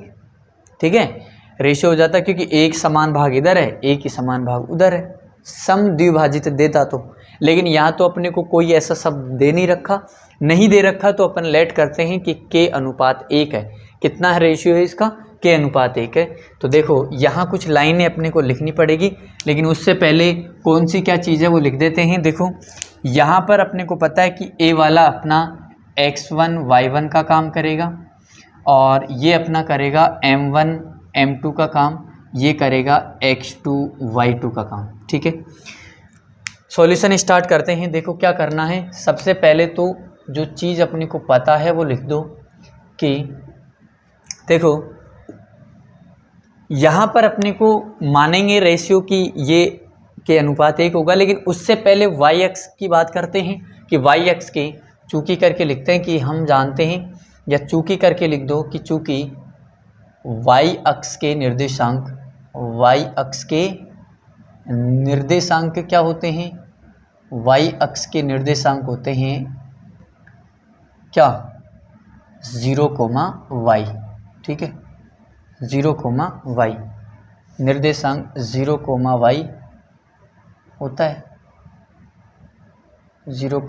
ठीक है, रेशियो हो जाता क्योंकि एक समान भाग इधर है, एक ही समान भाग उधर है, समद्विभाजित देता तो। लेकिन यहाँ तो अपने को कोई ऐसा शब्द दे नहीं रखा, नहीं दे रखा, तो अपन लेट करते हैं कि K/1 है। कितना है रेशियो है इसका, K/1 है। तो देखो यहाँ कुछ लाइनें अपने को लिखनी पड़ेगी, लेकिन उससे पहले कौन सी क्या चीज़ है वो लिख देते हैं। देखो यहाँ पर अपने को पता है कि A वाला अपना x1 y1 का काम करेगा और ये अपना करेगा m1 m2 का काम, ये करेगा x2 y2 का काम। ठीक है, सॉल्यूशन स्टार्ट करते हैं। देखो क्या करना है, सबसे पहले तो जो चीज़ अपने को पता है वो लिख दो कि देखो यहाँ पर अपने को मानेंगे रेशियो की ये के अनुपात 1 होगा, लेकिन उससे पहले वाई अक्ष की बात करते हैं कि वाई अक्ष के चूंकि करके लिखते हैं कि हम जानते हैं, या चूंकि करके लिख दो कि चूंकि वाई अक्ष के निर्देशांक क्या होते हैं, वाई अक्ष के निर्देशांक होते हैं क्या 0, ठीक है, 0, निर्देशांक 0, होता है, 0,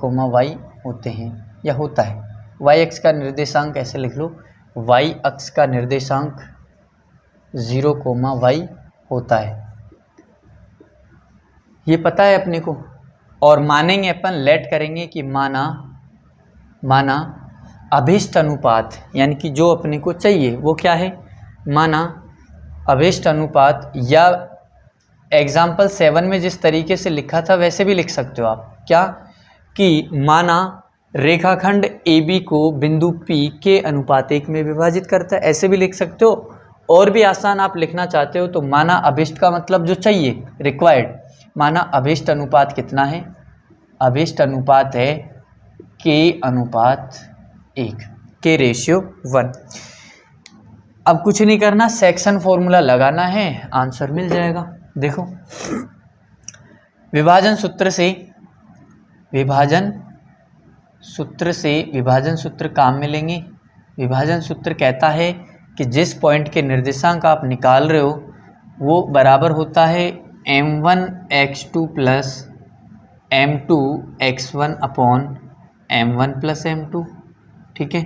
होते हैं या होता है। वाई अक्ष का निर्देशांक ऐसे लिख लो, वाई अक्ष का निर्देशांक 0, होता है, ये पता है अपने को। और मानेंगे अपन, लेट करेंगे कि माना अभिष्ट अनुपात, यानी कि जो अपने को चाहिए वो क्या है, माना अभिष्ट अनुपात, या एग्जाम्पल 7 में जिस तरीके से लिखा था वैसे भी लिख सकते हो आप, क्या कि माना रेखाखंड AB को बिंदु P के अनुपात 1 में विभाजित करता है, ऐसे भी लिख सकते हो। और भी आसान आप लिखना चाहते हो तो माना अभिष्ट का मतलब जो चाहिए, रिक्वायर्ड, माना अभिष्ट अनुपात कितना है, अभिष्ट अनुपात है K/1, K/1। अब कुछ नहीं करना, सेक्शन फॉर्मूला लगाना है, आंसर मिल जाएगा। देखो विभाजन सूत्र काम में लेंगे। विभाजन सूत्र कहता है कि जिस पॉइंट के निर्देशांक आप निकाल रहे हो वो बराबर होता है m1x2 plus m2x1 upon m1 plus m2, ठीक है।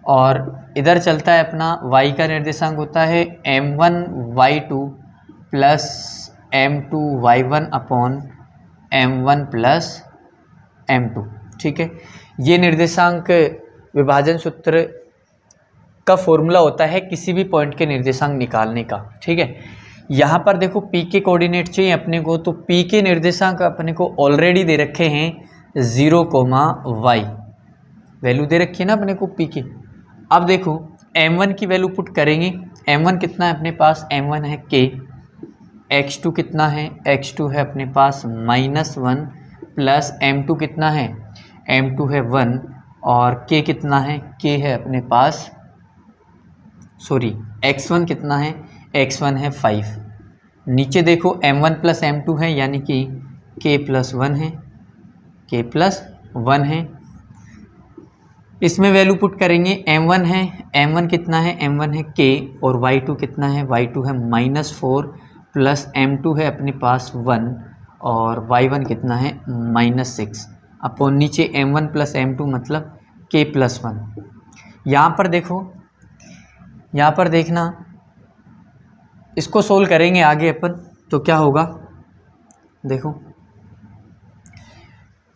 और इधर चलता है अपना y का निर्देशांक होता है m1y2 plus m2y1 upon m1 plus m2, ठीक है। ये निर्देशांक विभाजन सूत्र का फॉर्मूला होता है किसी भी पॉइंट के निर्देशांक निकालने का, ठीक है। यहाँ पर देखो P के कोऑर्डिनेट चाहिए अपने को, तो P के निर्देशांक अपने को ऑलरेडी दे रखे हैं 0, वैल्यू दे रखी है ना अपने को P की। अब देखो m1 की वैल्यू पुट करेंगे, m1 कितना है अपने पास, m1 है K, x2 कितना है, x2 है अपने पास -1 प्लस m2 कितना है, m2 है 1, और k कितना है, k है अपने पास x1 कितना है, x1 है 5। नीचे देखो m1 प्लस m2 है, यानी कि k+1 है, k+1 है। इसमें वैल्यू पुट करेंगे, m1 है, m1 कितना है, m1 है k, और y2 कितना है, y2 है -4 प्लस m2 है अपने पास 1, और y1 कितना है -6 अपॉन नीचे m1 प्लस m2 मतलब k+1। यहाँ पर देखो, यहाँ पर देखना, इसको सोल्व करेंगे आगे अपन तो क्या होगा, देखो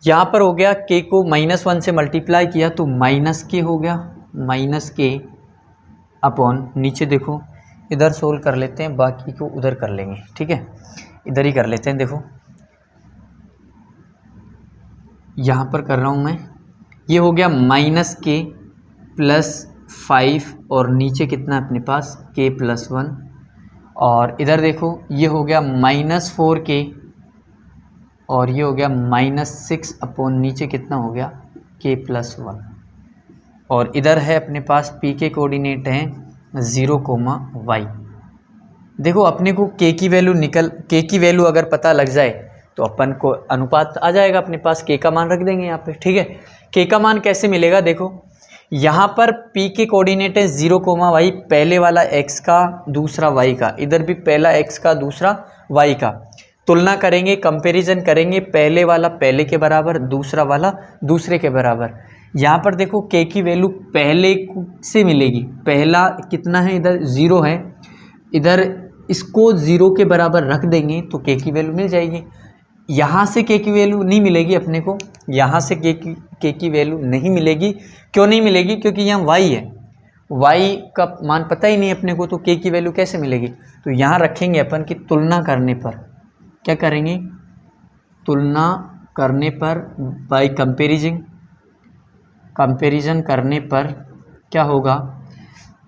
यहाँ पर हो गया k को -1 से मल्टीप्लाई किया तो -k हो गया, -k अपॉन नीचे देखो, इधर सोल्व कर लेते हैं, बाकी को उधर कर लेंगे, ठीक है, इधर ही कर लेते हैं। देखो यहाँ पर कर रहा हूँ मैं, ये हो गया -k + 5, और नीचे कितना अपने पास k+1, और इधर देखो ये हो गया -4k, और ये हो गया -6 अपॉन नीचे कितना हो गया k+1, और इधर है अपने पास p के कोऑर्डिनेट हैं 0, देखो अपने को k की वैल्यू अगर पता लग जाए तो अपन को अनुपात आ जाएगा अपने पास, k का मान रख देंगे यहाँ पे, ठीक है। k का मान कैसे मिलेगा, देखो यहाँ पर p के कोऑर्डिनेट है 0, पहले वाला x का दूसरा y का, इधर भी पहला x का दूसरा y का, तुलना करेंगे, कंपैरिजन करेंगे, पहले वाला पहले के बराबर, दूसरा वाला दूसरे के बराबर। यहाँ पर देखो k की वैल्यू पहले से मिलेगी, पहला कितना है, इधर 0 है, इधर इसको 0 के बराबर रख देंगे तो k की वैल्यू मिल जाएगी। यहाँ से k की वैल्यू नहीं मिलेगी अपने को, यहाँ से k की वैल्यू नहीं मिलेगी। क्यों नहीं मिलेगी, क्योंकि यहाँ y है, y का मान पता ही नहीं अपने को, तो k की वैल्यू कैसे मिलेगी। तो यहाँ रखेंगे अपन कि तुलना करने पर, क्या करेंगे, तुलना करने पर बाय कंपैरिजन करने पर क्या होगा,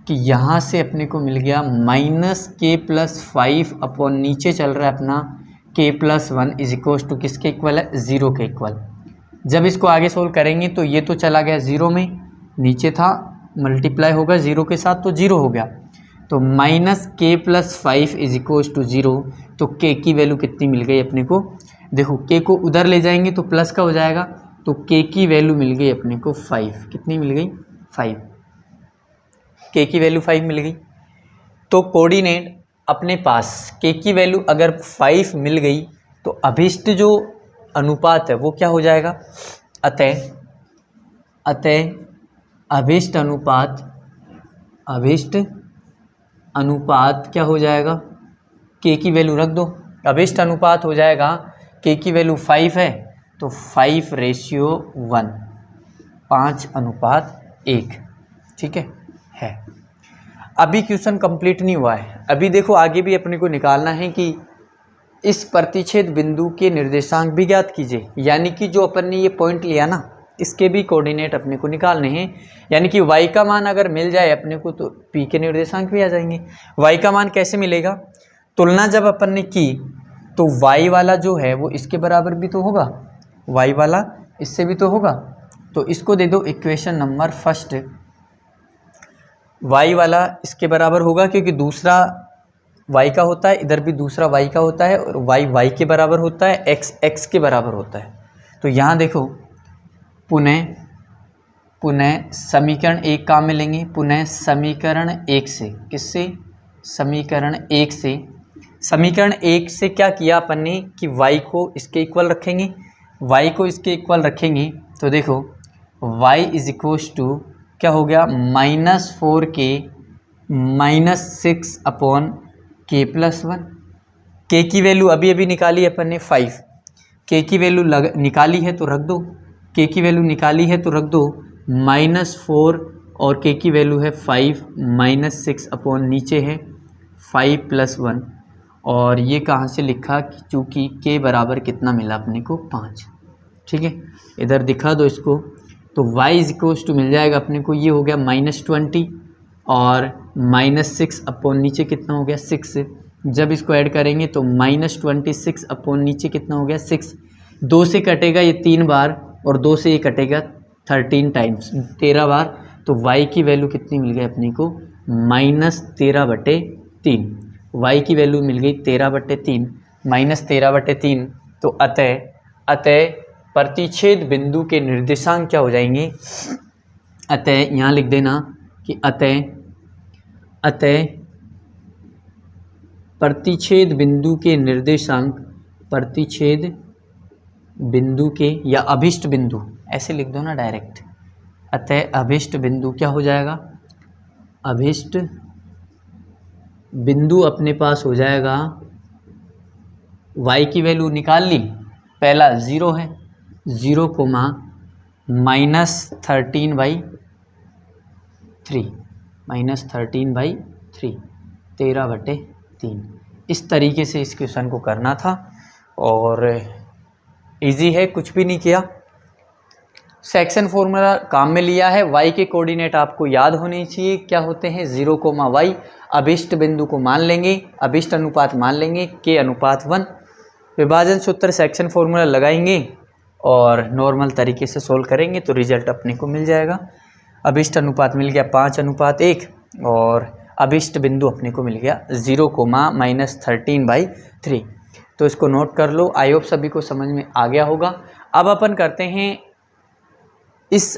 कि यहाँ से अपने को मिल गया -k+5 अपॉन नीचे चल रहा है अपना k+1 इज इक्वल टू किसके इक्वल है, 0 के इक्वल। जब इसको आगे सोल्व करेंगे तो ये तो चला गया 0 में, नीचे था मल्टीप्लाई होगा 0 के साथ तो 0 हो गया, तो -k+5 इज इक्वल टू 0। तो k की वैल्यू कितनी मिल गई अपने को, देखो k को उधर ले जाएंगे तो प्लस का हो जाएगा, तो k की वैल्यू मिल गई अपने को 5। कितनी मिल गई, 5। k की वैल्यू 5 मिल गई। तो कोऑर्डिनेट अपने पास k की वैल्यू अगर 5 मिल गई तो अभिष्ट जो अनुपात है वो क्या हो जाएगा, अतः अभिष्ट अनुपात क्या हो जाएगा, k की वैल्यू रख दो, अभिष्ट अनुपात हो जाएगा k की वैल्यू 5 है तो 5:1, 5:1, ठीक है। अभी क्वेश्चन कंप्लीट नहीं हुआ है, अभी देखो आगे भी अपने को निकालना है कि इस प्रतिच्छेद बिंदु के निर्देशांक भी ज्ञात कीजिए, यानी कि जो अपन ने ये पॉइंट लिया ना इसके भी कोऑर्डिनेट अपने को निकालने हैं, यानी कि y का मान अगर मिल जाए अपने को तो p के निर्देशांक भी आ जाएंगे। y का मान कैसे मिलेगा, तुलना जब अपन ने की तो y वाला जो है वो इसके बराबर भी तो होगा, y वाला इससे भी तो होगा, तो इसको दे दो इक्वेशन नंबर फर्स्ट, y वाला इसके बराबर होगा क्योंकि दूसरा y का होता है, इधर भी दूसरा y का होता है और y के बराबर होता है, x x के बराबर होता है। तो यहाँ देखो पुनः समीकरण 1 काम में लेंगे, पुनः समीकरण 1 से, किससे, समीकरण 1 से, समीकरण 1 से क्या किया अपन ने कि y को इसके इक्वल रखेंगे, y को इसके इक्वल रखेंगे तो देखो y इज इक्वल टू क्या हो गया, -4k -6 अपॉन k+1। k की वैल्यू अभी अभी निकाली अपन ने 5, k की वैल्यू निकाली है तो रख दो, k की वैल्यू निकाली है तो रख दो, -4 और k की वैल्यू है 5 -6 अपॉन नीचे है 5+1, और ये कहाँ से लिखा कि चूँकि k बराबर कितना मिला अपने को 5, ठीक है। इधर दिखा दो इसको, तो y इज इक्वल टू मिल जाएगा अपने को, ये हो गया -20 और -6 अपॉन नीचे कितना हो गया 6, जब इसको ऐड करेंगे तो -26 अपॉन नीचे कितना हो गया 6, 2 से कटेगा ये 3 बार और 2 से ये कटेगा 13 टाइम्स, 13 बार, तो y की वैल्यू कितनी मिल गई अपने को, -13/3, y की वैल्यू मिल गई 13/3, -13/3। तो अतः प्रतिच्छेद बिंदु के निर्देशांक क्या हो जाएंगे, अतः यहाँ लिख देना कि अतः प्रतिच्छेद बिंदु के निर्देशांक, प्रतिच्छेद बिंदु के या अभिष्ट बिंदु ऐसे लिख दो ना डायरेक्ट, अतः अभिष्ट बिंदु क्या हो जाएगा, अभिष्ट बिंदु अपने पास हो जाएगा, y की वैल्यू निकाल ली, पहला 0 है, 0, -13/3, -13/3, 13/3। इस तरीके से इस क्वेश्चन को करना था और इजी है, कुछ भी नहीं किया। सेक्शन फॉर्मूला काम में लिया है, y के कोऑर्डिनेट आपको याद होने चाहिए, क्या होते हैं 0, y, अभिष्ट बिंदु को मान लेंगे, अभिष्ट अनुपात मान लेंगे k:1, विभाजन सूत्र सेक्शन फॉर्मूला लगाएंगे और नॉर्मल तरीके से सोल्व करेंगे तो रिजल्ट अपने को मिल जाएगा। अभिष्ट अनुपात मिल गया 5:1 और अभिष्ट बिंदु अपने को मिल गया 0, -13/3। तो इसको नोट कर लो, आई होप सभी को समझ में आ गया होगा। अब अपन करते हैं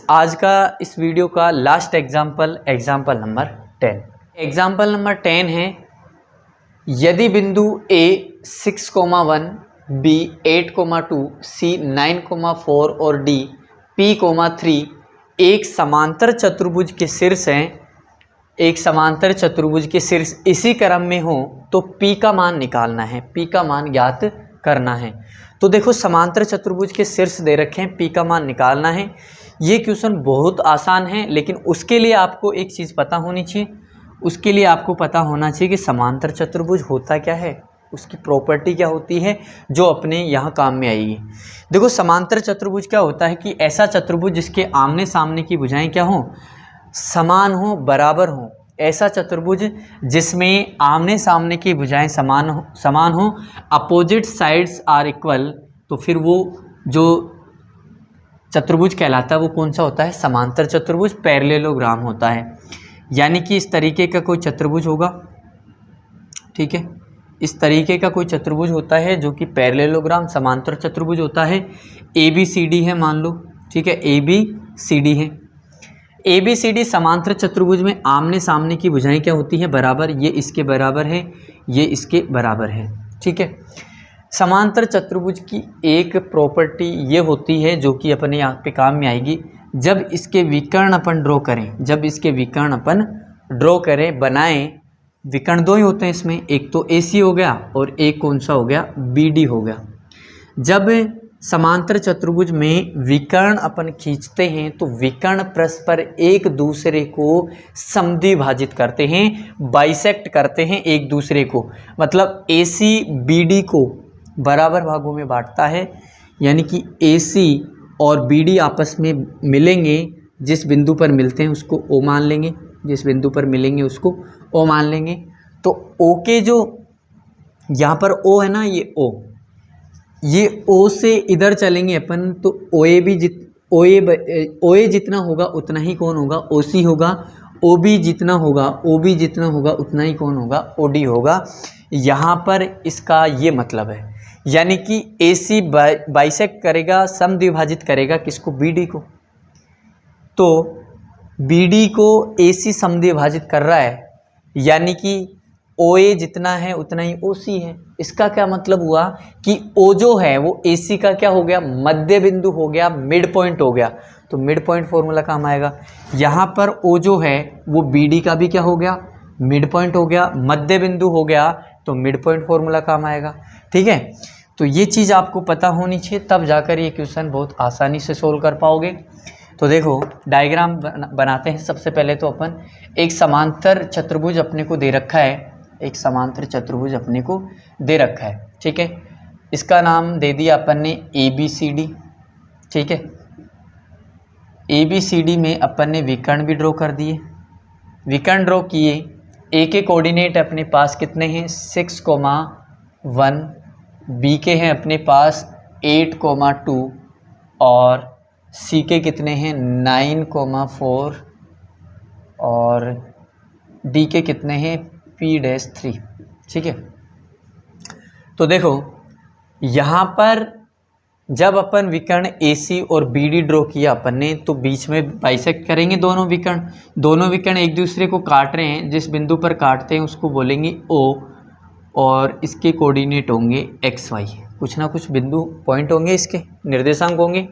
आज का इस वीडियो का last example number 10। Example number 10 है, यदि बिंदु A 6,1, B 8,2, C 9,4 और D P,3 एक समांतर चतुर्भुज के शीर्ष हैं, एक समांतर चतुर्भुज के शीर्ष इसी क्रम में हो तो P का मान निकालना है, P का मान ज्ञात करना है। तो देखो समांतर चतुर्भुज के शीर्ष दे रखे हैं, P का मान निकालना है। ये क्वेश्चन बहुत आसान है, लेकिन उसके लिए आपको एक चीज़ पता होनी चाहिए, उसके लिए आपको पता होना चाहिए कि समांतर चतुर्भुज होता क्या है, उसकी प्रॉपर्टी क्या होती है जो अपने यहाँ काम में आएगी। देखो समांतर चतुर्भुज क्या होता है कि ऐसा चतुर्भुज जिसके आमने सामने की भुजाएं क्या हों, समान हो, बराबर हो, ऐसा चतुर्भुज जिसमें आमने सामने की भुजाएं समान हो, अपोजिट साइड्स आर इक्वल, तो फिर वो जो चतुर्भुज कहलाता है वो कौन सा होता है? समांतर चतुर्भुज, पैरेललोग्राम होता है। यानी कि इस तरीके का कोई चतुर्भुज होगा, ठीक है, इस तरीके का कोई चतुर्भुज होता है जो कि पैरेललोग्राम समांतर चतुर्भुज होता है। ABCD है मान लो, ठीक है, ABCD है। ABCD समांतर चतुर्भुज में आमने सामने की भुजाएं क्या होती हैं? बराबर। ये इसके बराबर है, ये इसके बराबर है, ठीक है। समांतर चतुर्भुज की एक प्रॉपर्टी ये होती है जो कि अपने यहाँ पे काम में आएगी, जब इसके विकर्ण अपन ड्रॉ करें, जब इसके विकर्ण अपन ड्रॉ करें, बनाएं। विकर्ण दो ही होते हैं इसमें, एक तो AC हो गया और एक कौन सा हो गया? BD हो गया। जब समांतर चतुर्भुज में विकर्ण अपन खींचते हैं तो विकर्ण परस्पर एक दूसरे को समद्विभाजित करते हैं, बाइसेक्ट करते हैं एक दूसरे को। मतलब AC BD को बराबर भागों में बांटता है, यानी कि AC और BD आपस में मिलेंगे, जिस बिंदु पर मिलते हैं उसको O मान लेंगे, जिस बिंदु पर मिलेंगे उसको O मान लेंगे। तो O के जो यहाँ पर O है ना, ये O से इधर चलेंगे अपन, तो OA जितना होगा उतना ही कौन होगा? OC होगा। OB जितना होगा उतना ही कौन होगा? OD होगा। यहाँ पर इसका ये मतलब है, यानी कि AC बाइसेक्ट करेगा, समद्विभाजित करेगा किसको? BD को। तो BD को AC समद्विभाजित कर रहा है, यानी कि OA जितना है उतना ही OC है। इसका क्या मतलब हुआ कि O जो है वो AC का क्या हो गया? मध्य बिंदु हो गया, मिड पॉइंट हो गया। तो मिड पॉइंट फॉर्मूला काम आएगा। यहाँ पर O जो है वो BD का भी क्या हो गया? मिड पॉइंट हो गया, मध्य बिंदु हो गया, तो मिड पॉइंट फॉर्मूला काम आएगा, ठीक है। तो ये चीज़ आपको पता होनी चाहिए, तब जाकर ये क्वेश्चन बहुत आसानी से सोल्व कर पाओगे। तो देखो डायग्राम बनाते हैं। सबसे पहले तो अपन एक समांतर चतुर्भुज अपने को दे रखा है, एक समांतर चतुर्भुज अपने को दे रखा है, ठीक है। इसका नाम दे दिया अपन ने ABCD, ठीक है। ABCD में अपन ने विकर्ण भी ड्रॉ कर दिए। विकर्ण ड्रॉ किए, A के कोऑर्डिनेट अपने पास कितने हैं? 6,1, B के हैं अपने पास 8,2 और C के कितने हैं? 9,4 और D के कितने हैं? P-3, ठीक है। तो देखो यहाँ पर जब अपन विकर्ण AC और BD ड्रॉ किया अपन ने, तो बीच में बाइसेक्ट करेंगे दोनों विकर्ण एक दूसरे को काट रहे हैं। जिस बिंदु पर काटते हैं उसको बोलेंगे O और इसके कोऑर्डिनेट होंगे XY। कुछ ना कुछ बिंदु पॉइंट होंगे, इसके निर्देशांक होंगे।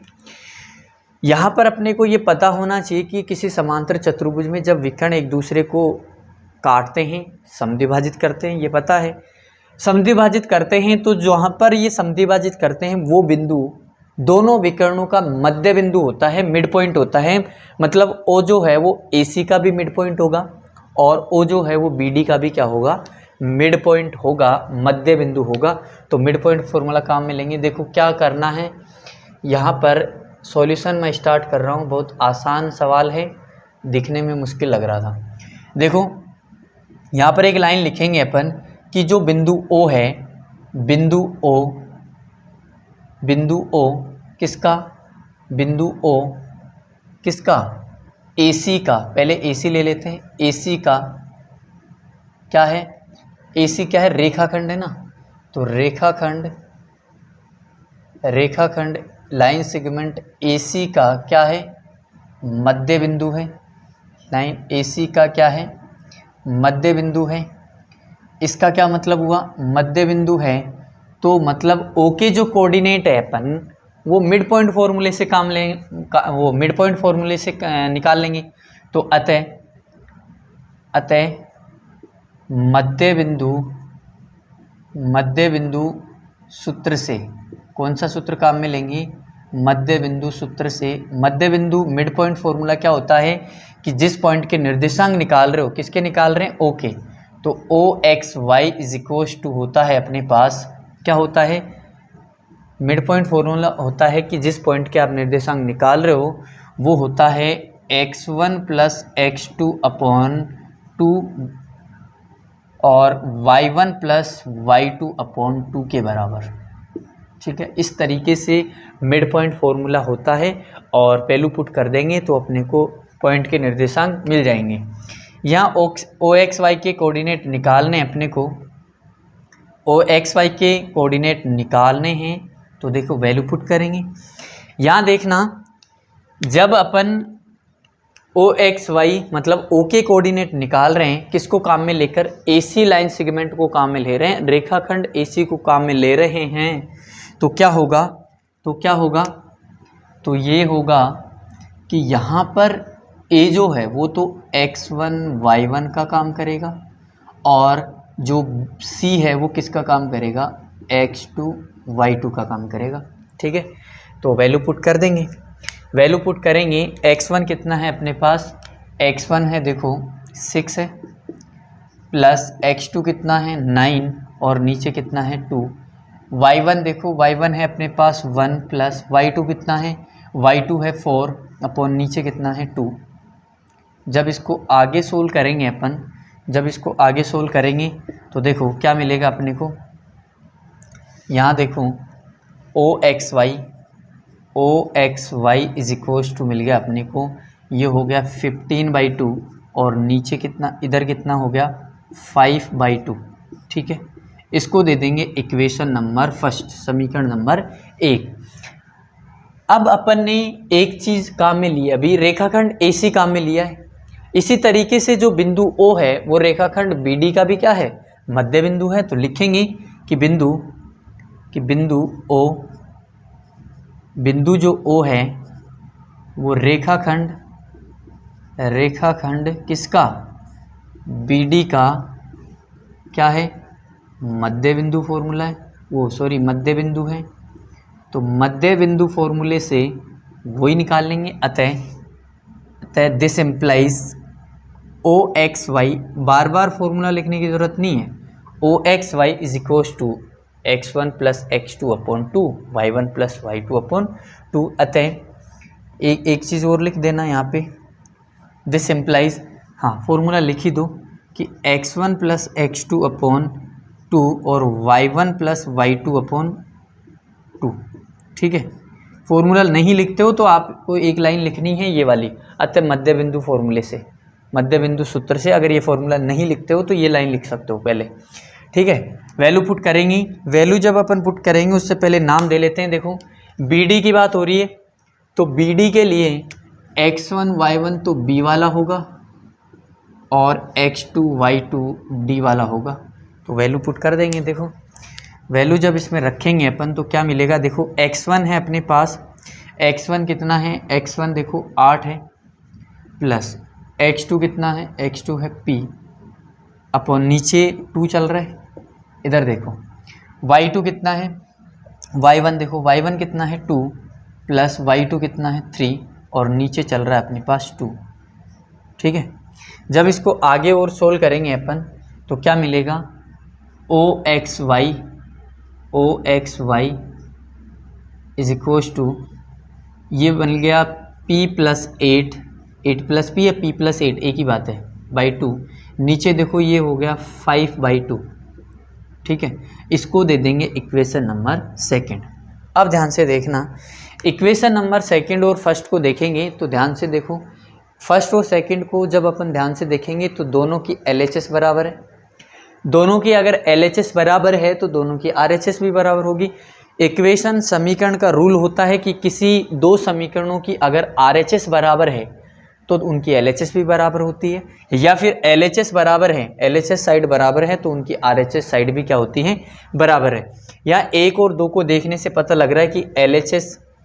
यहाँ पर अपने को ये पता होना चाहिए कि किसी समांतर चतुर्भुज में जब विकर्ण एक दूसरे को काटते हैं, समद्विभाजित करते हैं, ये पता है। समद्विभाजित करते हैं तो जहाँ पर ये समद्विभाजित करते हैं वो बिंदु दोनों विकर्णों का मध्य बिंदु होता है, मिड पॉइंट होता है। मतलब O जो है वो AC का भी मिड पॉइंट होगा और O जो है वो BD का भी क्या होगा? मिड पॉइंट होगा, मध्य बिंदु होगा। तो मिड पॉइंट फॉर्मूला काम में लेंगे। देखो क्या करना है, यहाँ पर सॉल्यूशन मैं स्टार्ट कर रहा हूँ। बहुत आसान सवाल है, दिखने में मुश्किल लग रहा था। देखो यहाँ पर एक लाइन लिखेंगे अपन कि जो बिंदु O है, बिंदु O किसका? बिंदु O किसका? AC का। पहले AC ले लेते हैं। AC का क्या है? AC क्या है? रेखाखंड है ना। तो रेखाखंड लाइन सेगमेंट AC का क्या है? मध्य बिंदु है। लाइन AC का क्या है? मध्य बिंदु है। इसका क्या मतलब हुआ? मध्य बिंदु है तो मतलब O के जो कोऑर्डिनेट है अपन वो मिड पॉइंट फॉर्मूले से मिड पॉइंट फॉर्मूले से निकाल लेंगे। तो अतः मध्य बिंदु सूत्र से, कौन सा सूत्र काम में लेंगे? मध्य बिंदु सूत्र से। मध्य बिंदु मिड पॉइंट फॉर्मूला क्या होता है कि जिस पॉइंट के निर्देशांक निकाल रहे हो, किसके निकाल रहे हैं? O के। तो OXY इज इक्वल टू होता है अपने पास, क्या होता है? मिड पॉइंट फॉर्मूला होता है कि जिस पॉइंट के आप निर्देशांक निकाल रहे हो वो होता है x1 + x2 अपॉन 2 और y1 प्लस y2 अपॉन 2 के बराबर। ठीक है, इस तरीके से मिड पॉइंट फॉर्मूला होता है और वैल्यू पुट कर देंगे तो अपने को पॉइंट के निर्देशांक मिल जाएंगे। यहाँ ओ एक्स वाई के कोऑर्डिनेट निकालने अपने को, ओ एक्स वाई के कोऑर्डिनेट निकालने हैं तो देखो वैल्यू पुट करेंगे। यहाँ देखना, जब अपन ओ एक्स वाई मतलब ओ के कोऑर्डिनेट निकाल रहे हैं, किसको काम में लेकर, एसी लाइन सेगमेंट को काम में ले रहे हैं, रेखाखंड एसी को काम में ले रहे हैं, तो क्या होगा, तो ये होगा कि यहाँ पर ए जो है वो तो x1 y1 का काम करेगा और जो सी है वो किसका काम करेगा, x2 y2 का काम करेगा। ठीक है, तो वैल्यू पुट कर देंगे। वैल्यू पुट करेंगे, x1 कितना है अपने पास, x1 है देखो 6 है, प्लस x2 कितना है 9 और नीचे कितना है 2, y1 देखो y1 है अपने पास 1 प्लस y2 कितना है, y2 है 4 अपॉन नीचे कितना है 2। जब इसको आगे सोल्व करेंगे अपन, जब इसको आगे सोल्व करेंगे तो देखो क्या मिलेगा अपने को, यहाँ देखो O X Y is equals to मिल गया अपने को, ये हो गया 15/2 और नीचे कितना, इधर कितना हो गया 5/2। ठीक है, इसको दे देंगे इक्वेशन नंबर फर्स्ट, समीकरण नंबर 1। अब अपन ने एक चीज़ काम में ली, अभी रेखाखंड AC काम में लिया है। इसी तरीके से जो बिंदु O है वो रेखाखंड BD का भी क्या है, मध्य बिंदु है। तो लिखेंगे कि बिंदु जो O है वो रेखाखंड किसका, BD का क्या है, मध्य बिंदु फॉर्मूला है, मध्य बिंदु है। तो मध्य बिंदु फॉर्मूले से वही निकाल लेंगे। अतः this implies O X Y, बार बार फॉर्मूला लिखने की ज़रूरत नहीं है, O X Y is equals to x1 plus x2 upon 2, y1 plus y2 upon 2। अतः एक चीज़ और लिख देना यहाँ पे, दिस इम्प्लाइज, हाँ फॉर्मूला लिख ही दो कि x1 प्लस x2 अपॉन 2 और y1 प्लस y2 अपॉन 2। ठीक है, फॉर्मूला नहीं लिखते हो तो आपको एक लाइन लिखनी है ये वाली, अतः मध्य बिंदु फॉर्मूले से, मध्य बिंदु सूत्र से अगर ये फॉर्मूला नहीं लिखते हो तो ये लाइन लिख सकते हो पहले। ठीक है, वैल्यू पुट करेंगे। वैल्यू जब अपन पुट करेंगे उससे पहले नाम दे लेते हैं। देखो BD की बात हो रही है तो BD के लिए x1 y1 तो B वाला होगा और x2 y2 D वाला होगा। तो वैल्यू पुट कर देंगे। देखो वैल्यू जब इसमें रखेंगे अपन तो क्या मिलेगा, देखो x1 है अपने पास, x1 कितना है, x1 देखो 8 है, प्लस x2 कितना है, x2 है P अपॉन नीचे 2 चल रहा है, इधर देखो y2 कितना है, y1 देखो y1 कितना है 2 प्लस y2 कितना है 3 और नीचे चल रहा है अपने पास 2। ठीक है, जब इसको आगे और सोल्व करेंगे अपन तो क्या मिलेगा, O X Y is equals to, ये बन गया P प्लस 8 प्लस P या P प्लस 8 एक ही बात है, बाई 2। नीचे देखो ये हो गया 5/2। ठीक है, इसको दे देंगे इक्वेशन नंबर 2। अब ध्यान से देखना, इक्वेशन नंबर 2 और फर्स्ट को देखेंगे तो ध्यान से देखो, फर्स्ट और सेकंड को जब अपन ध्यान से देखेंगे तो दोनों की LHS बराबर है, दोनों की अगर LHS बराबर है तो दोनों की RHS भी बराबर होगी। इक्वेशन समीकरण का रूल होता है कि किसी दो समीकरणों की अगर RHS बराबर है तो उनकी LHS भी बराबर होती है, या फिर LHS बराबर है, LHS साइड बराबर है तो उनकी RHS साइड भी क्या होती है, बराबर है। या 1 और 2 को देखने से पता लग रहा है कि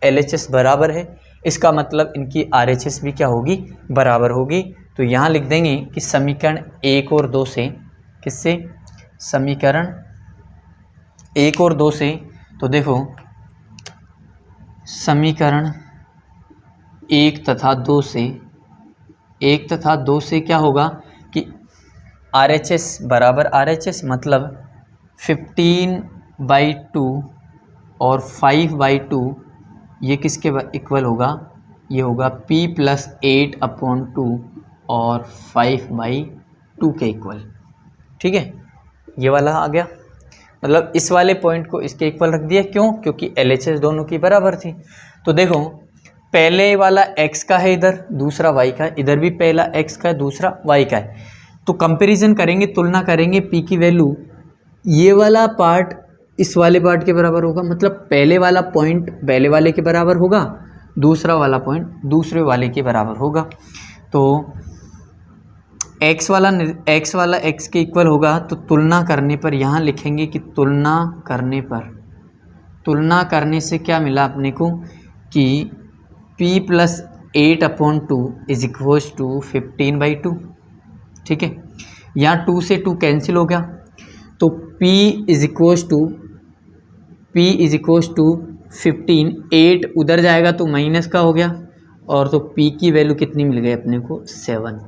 LHS बराबर है, इसका मतलब इनकी RHS भी क्या होगी, बराबर होगी। तो यहाँ लिख देंगे कि समीकरण 1 और 2 से, किससे, समीकरण 1 और 2 से, तो देखो समीकरण 1 तथा 2 से क्या होगा कि RHS बराबर RHS मतलब 15/2 और 5/2 ये किसके इक्वल होगा, ये होगा P प्लस 8/2 और 5/2। 2 के इक्वल। ठीक है, ये वाला आ गया, मतलब इस वाले पॉइंट को इसके इक्वल रख दिया। क्यों? क्योंकि LHS दोनों की बराबर थी। तो देखो पहले वाला x का है इधर, दूसरा y का है, इधर भी पहला x का है, दूसरा y का है। तो कंपैरिजन करेंगे, तुलना करेंगे, p की वैल्यू ये वाला पार्ट इस वाले पार्ट के बराबर होगा, मतलब पहले वाला पॉइंट पहले वाले के बराबर होगा, दूसरा वाला पॉइंट दूसरे वाले के बराबर होगा। तो x वाला x के इक्वल होगा। तो तुलना करने पर यहाँ लिखेंगे कि तुलना करने से क्या मिला अपने को कि p + 8/2 इज इक्वल्स टू 15/2। ठीक है, यहाँ 2 से 2 कैंसिल हो गया, तो p इज इक्वल्स टू 15, 8 उधर जाएगा तो माइनस का हो गया, और तो p की वैल्यू कितनी मिल गई अपने को 7।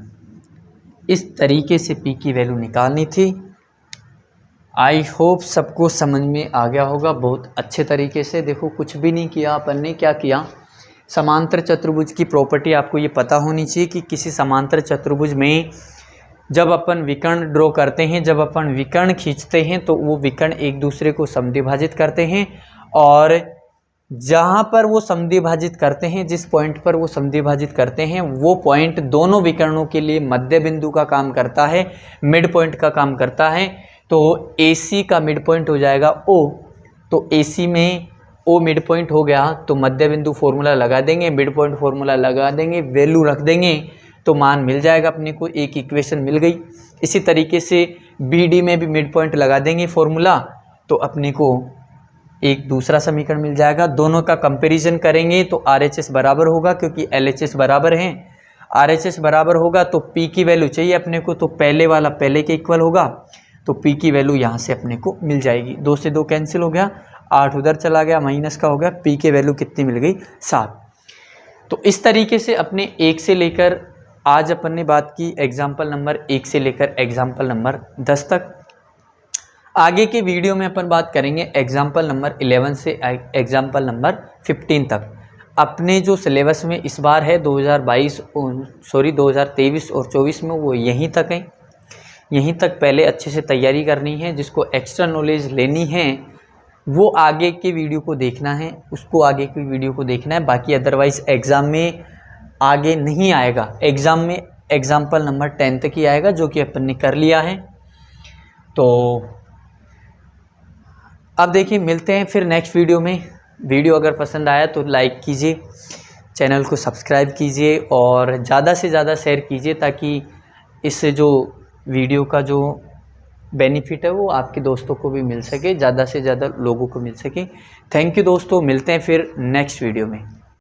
इस तरीके से p की वैल्यू निकालनी थी। आई होप सबको समझ में आ गया होगा बहुत अच्छे तरीके से। देखो कुछ भी नहीं किया अपन ने, क्या किया, समांतर चतुर्भुज की प्रॉपर्टी आपको ये पता होनी चाहिए कि किसी समांतर चतुर्भुज में जब अपन विकर्ण ड्रॉ करते हैं, जब अपन विकर्ण खींचते हैं तो वो विकर्ण एक दूसरे को समद्विभाजित करते हैं, और जहाँ पर वो समद्विभाजित करते हैं, जिस पॉइंट पर वो समद्विभाजित करते हैं, वो पॉइंट दोनों विकर्णों के लिए मध्य बिंदु का काम करता है, मिड पॉइंट का काम करता है। तो AC का मिड पॉइंट हो जाएगा O। तो AC में O मिड पॉइंट हो गया, तो मध्य बिंदु फॉर्मूला लगा देंगे, मिड पॉइंट फॉर्मूला लगा देंगे, वैल्यू रख देंगे, तो मान मिल जाएगा अपने को, एक इक्वेशन मिल गई। इसी तरीके से BD में भी मिड पॉइंट लगा देंगे फॉर्मूला, तो अपने को एक दूसरा समीकरण मिल जाएगा। दोनों का कंपैरिजन करेंगे तो RHS बराबर होगा, क्योंकि LHS बराबर हैं। RHS बराबर होगा तो P की वैल्यू चाहिए अपने को, तो पहले वाला पहले के इक्वल होगा, तो P की वैल्यू यहाँ से अपने को मिल जाएगी। 2 से 2 कैंसिल हो गया, 8 उधर चला गया, माइनस का हो गया, P की वैल्यू कितनी मिल गई 7। तो इस तरीके से अपने 1 से लेकर, आज अपन ने बात की एग्जाम्पल नंबर 1 से लेकर एग्जाम्पल नंबर 10 तक। आगे के वीडियो में अपन बात करेंगे एग्जाम्पल नंबर 11 से एग्जाम्पल नंबर 15 तक। अपने जो सिलेबस में इस बार है 2023 और 24 में, वो यहीं तक है। यहीं तक पहले अच्छे से तैयारी करनी है। जिसको एक्स्ट्रा नॉलेज लेनी है वो आगे के वीडियो को देखना है, उसको आगे की वीडियो को देखना है। बाकी अदरवाइज़ एग्ज़ाम में आगे नहीं आएगा। एग्ज़ाम में एग्जाम्पल नंबर 10 तक ही आएगा, जो कि अपन ने कर लिया है। तो अब देखिए, मिलते हैं फिर नेक्स्ट वीडियो में। वीडियो अगर पसंद आया तो लाइक कीजिए, चैनल को सब्सक्राइब कीजिए और ज़्यादा से ज़्यादा शेयर कीजिए, ताकि इससे जो वीडियो का जो बेनिफिट है वो आपके दोस्तों को भी मिल सके, ज़्यादा से ज़्यादा लोगों को मिल सके। थैंक यू दोस्तों, मिलते हैं फिर नेक्स्ट वीडियो में।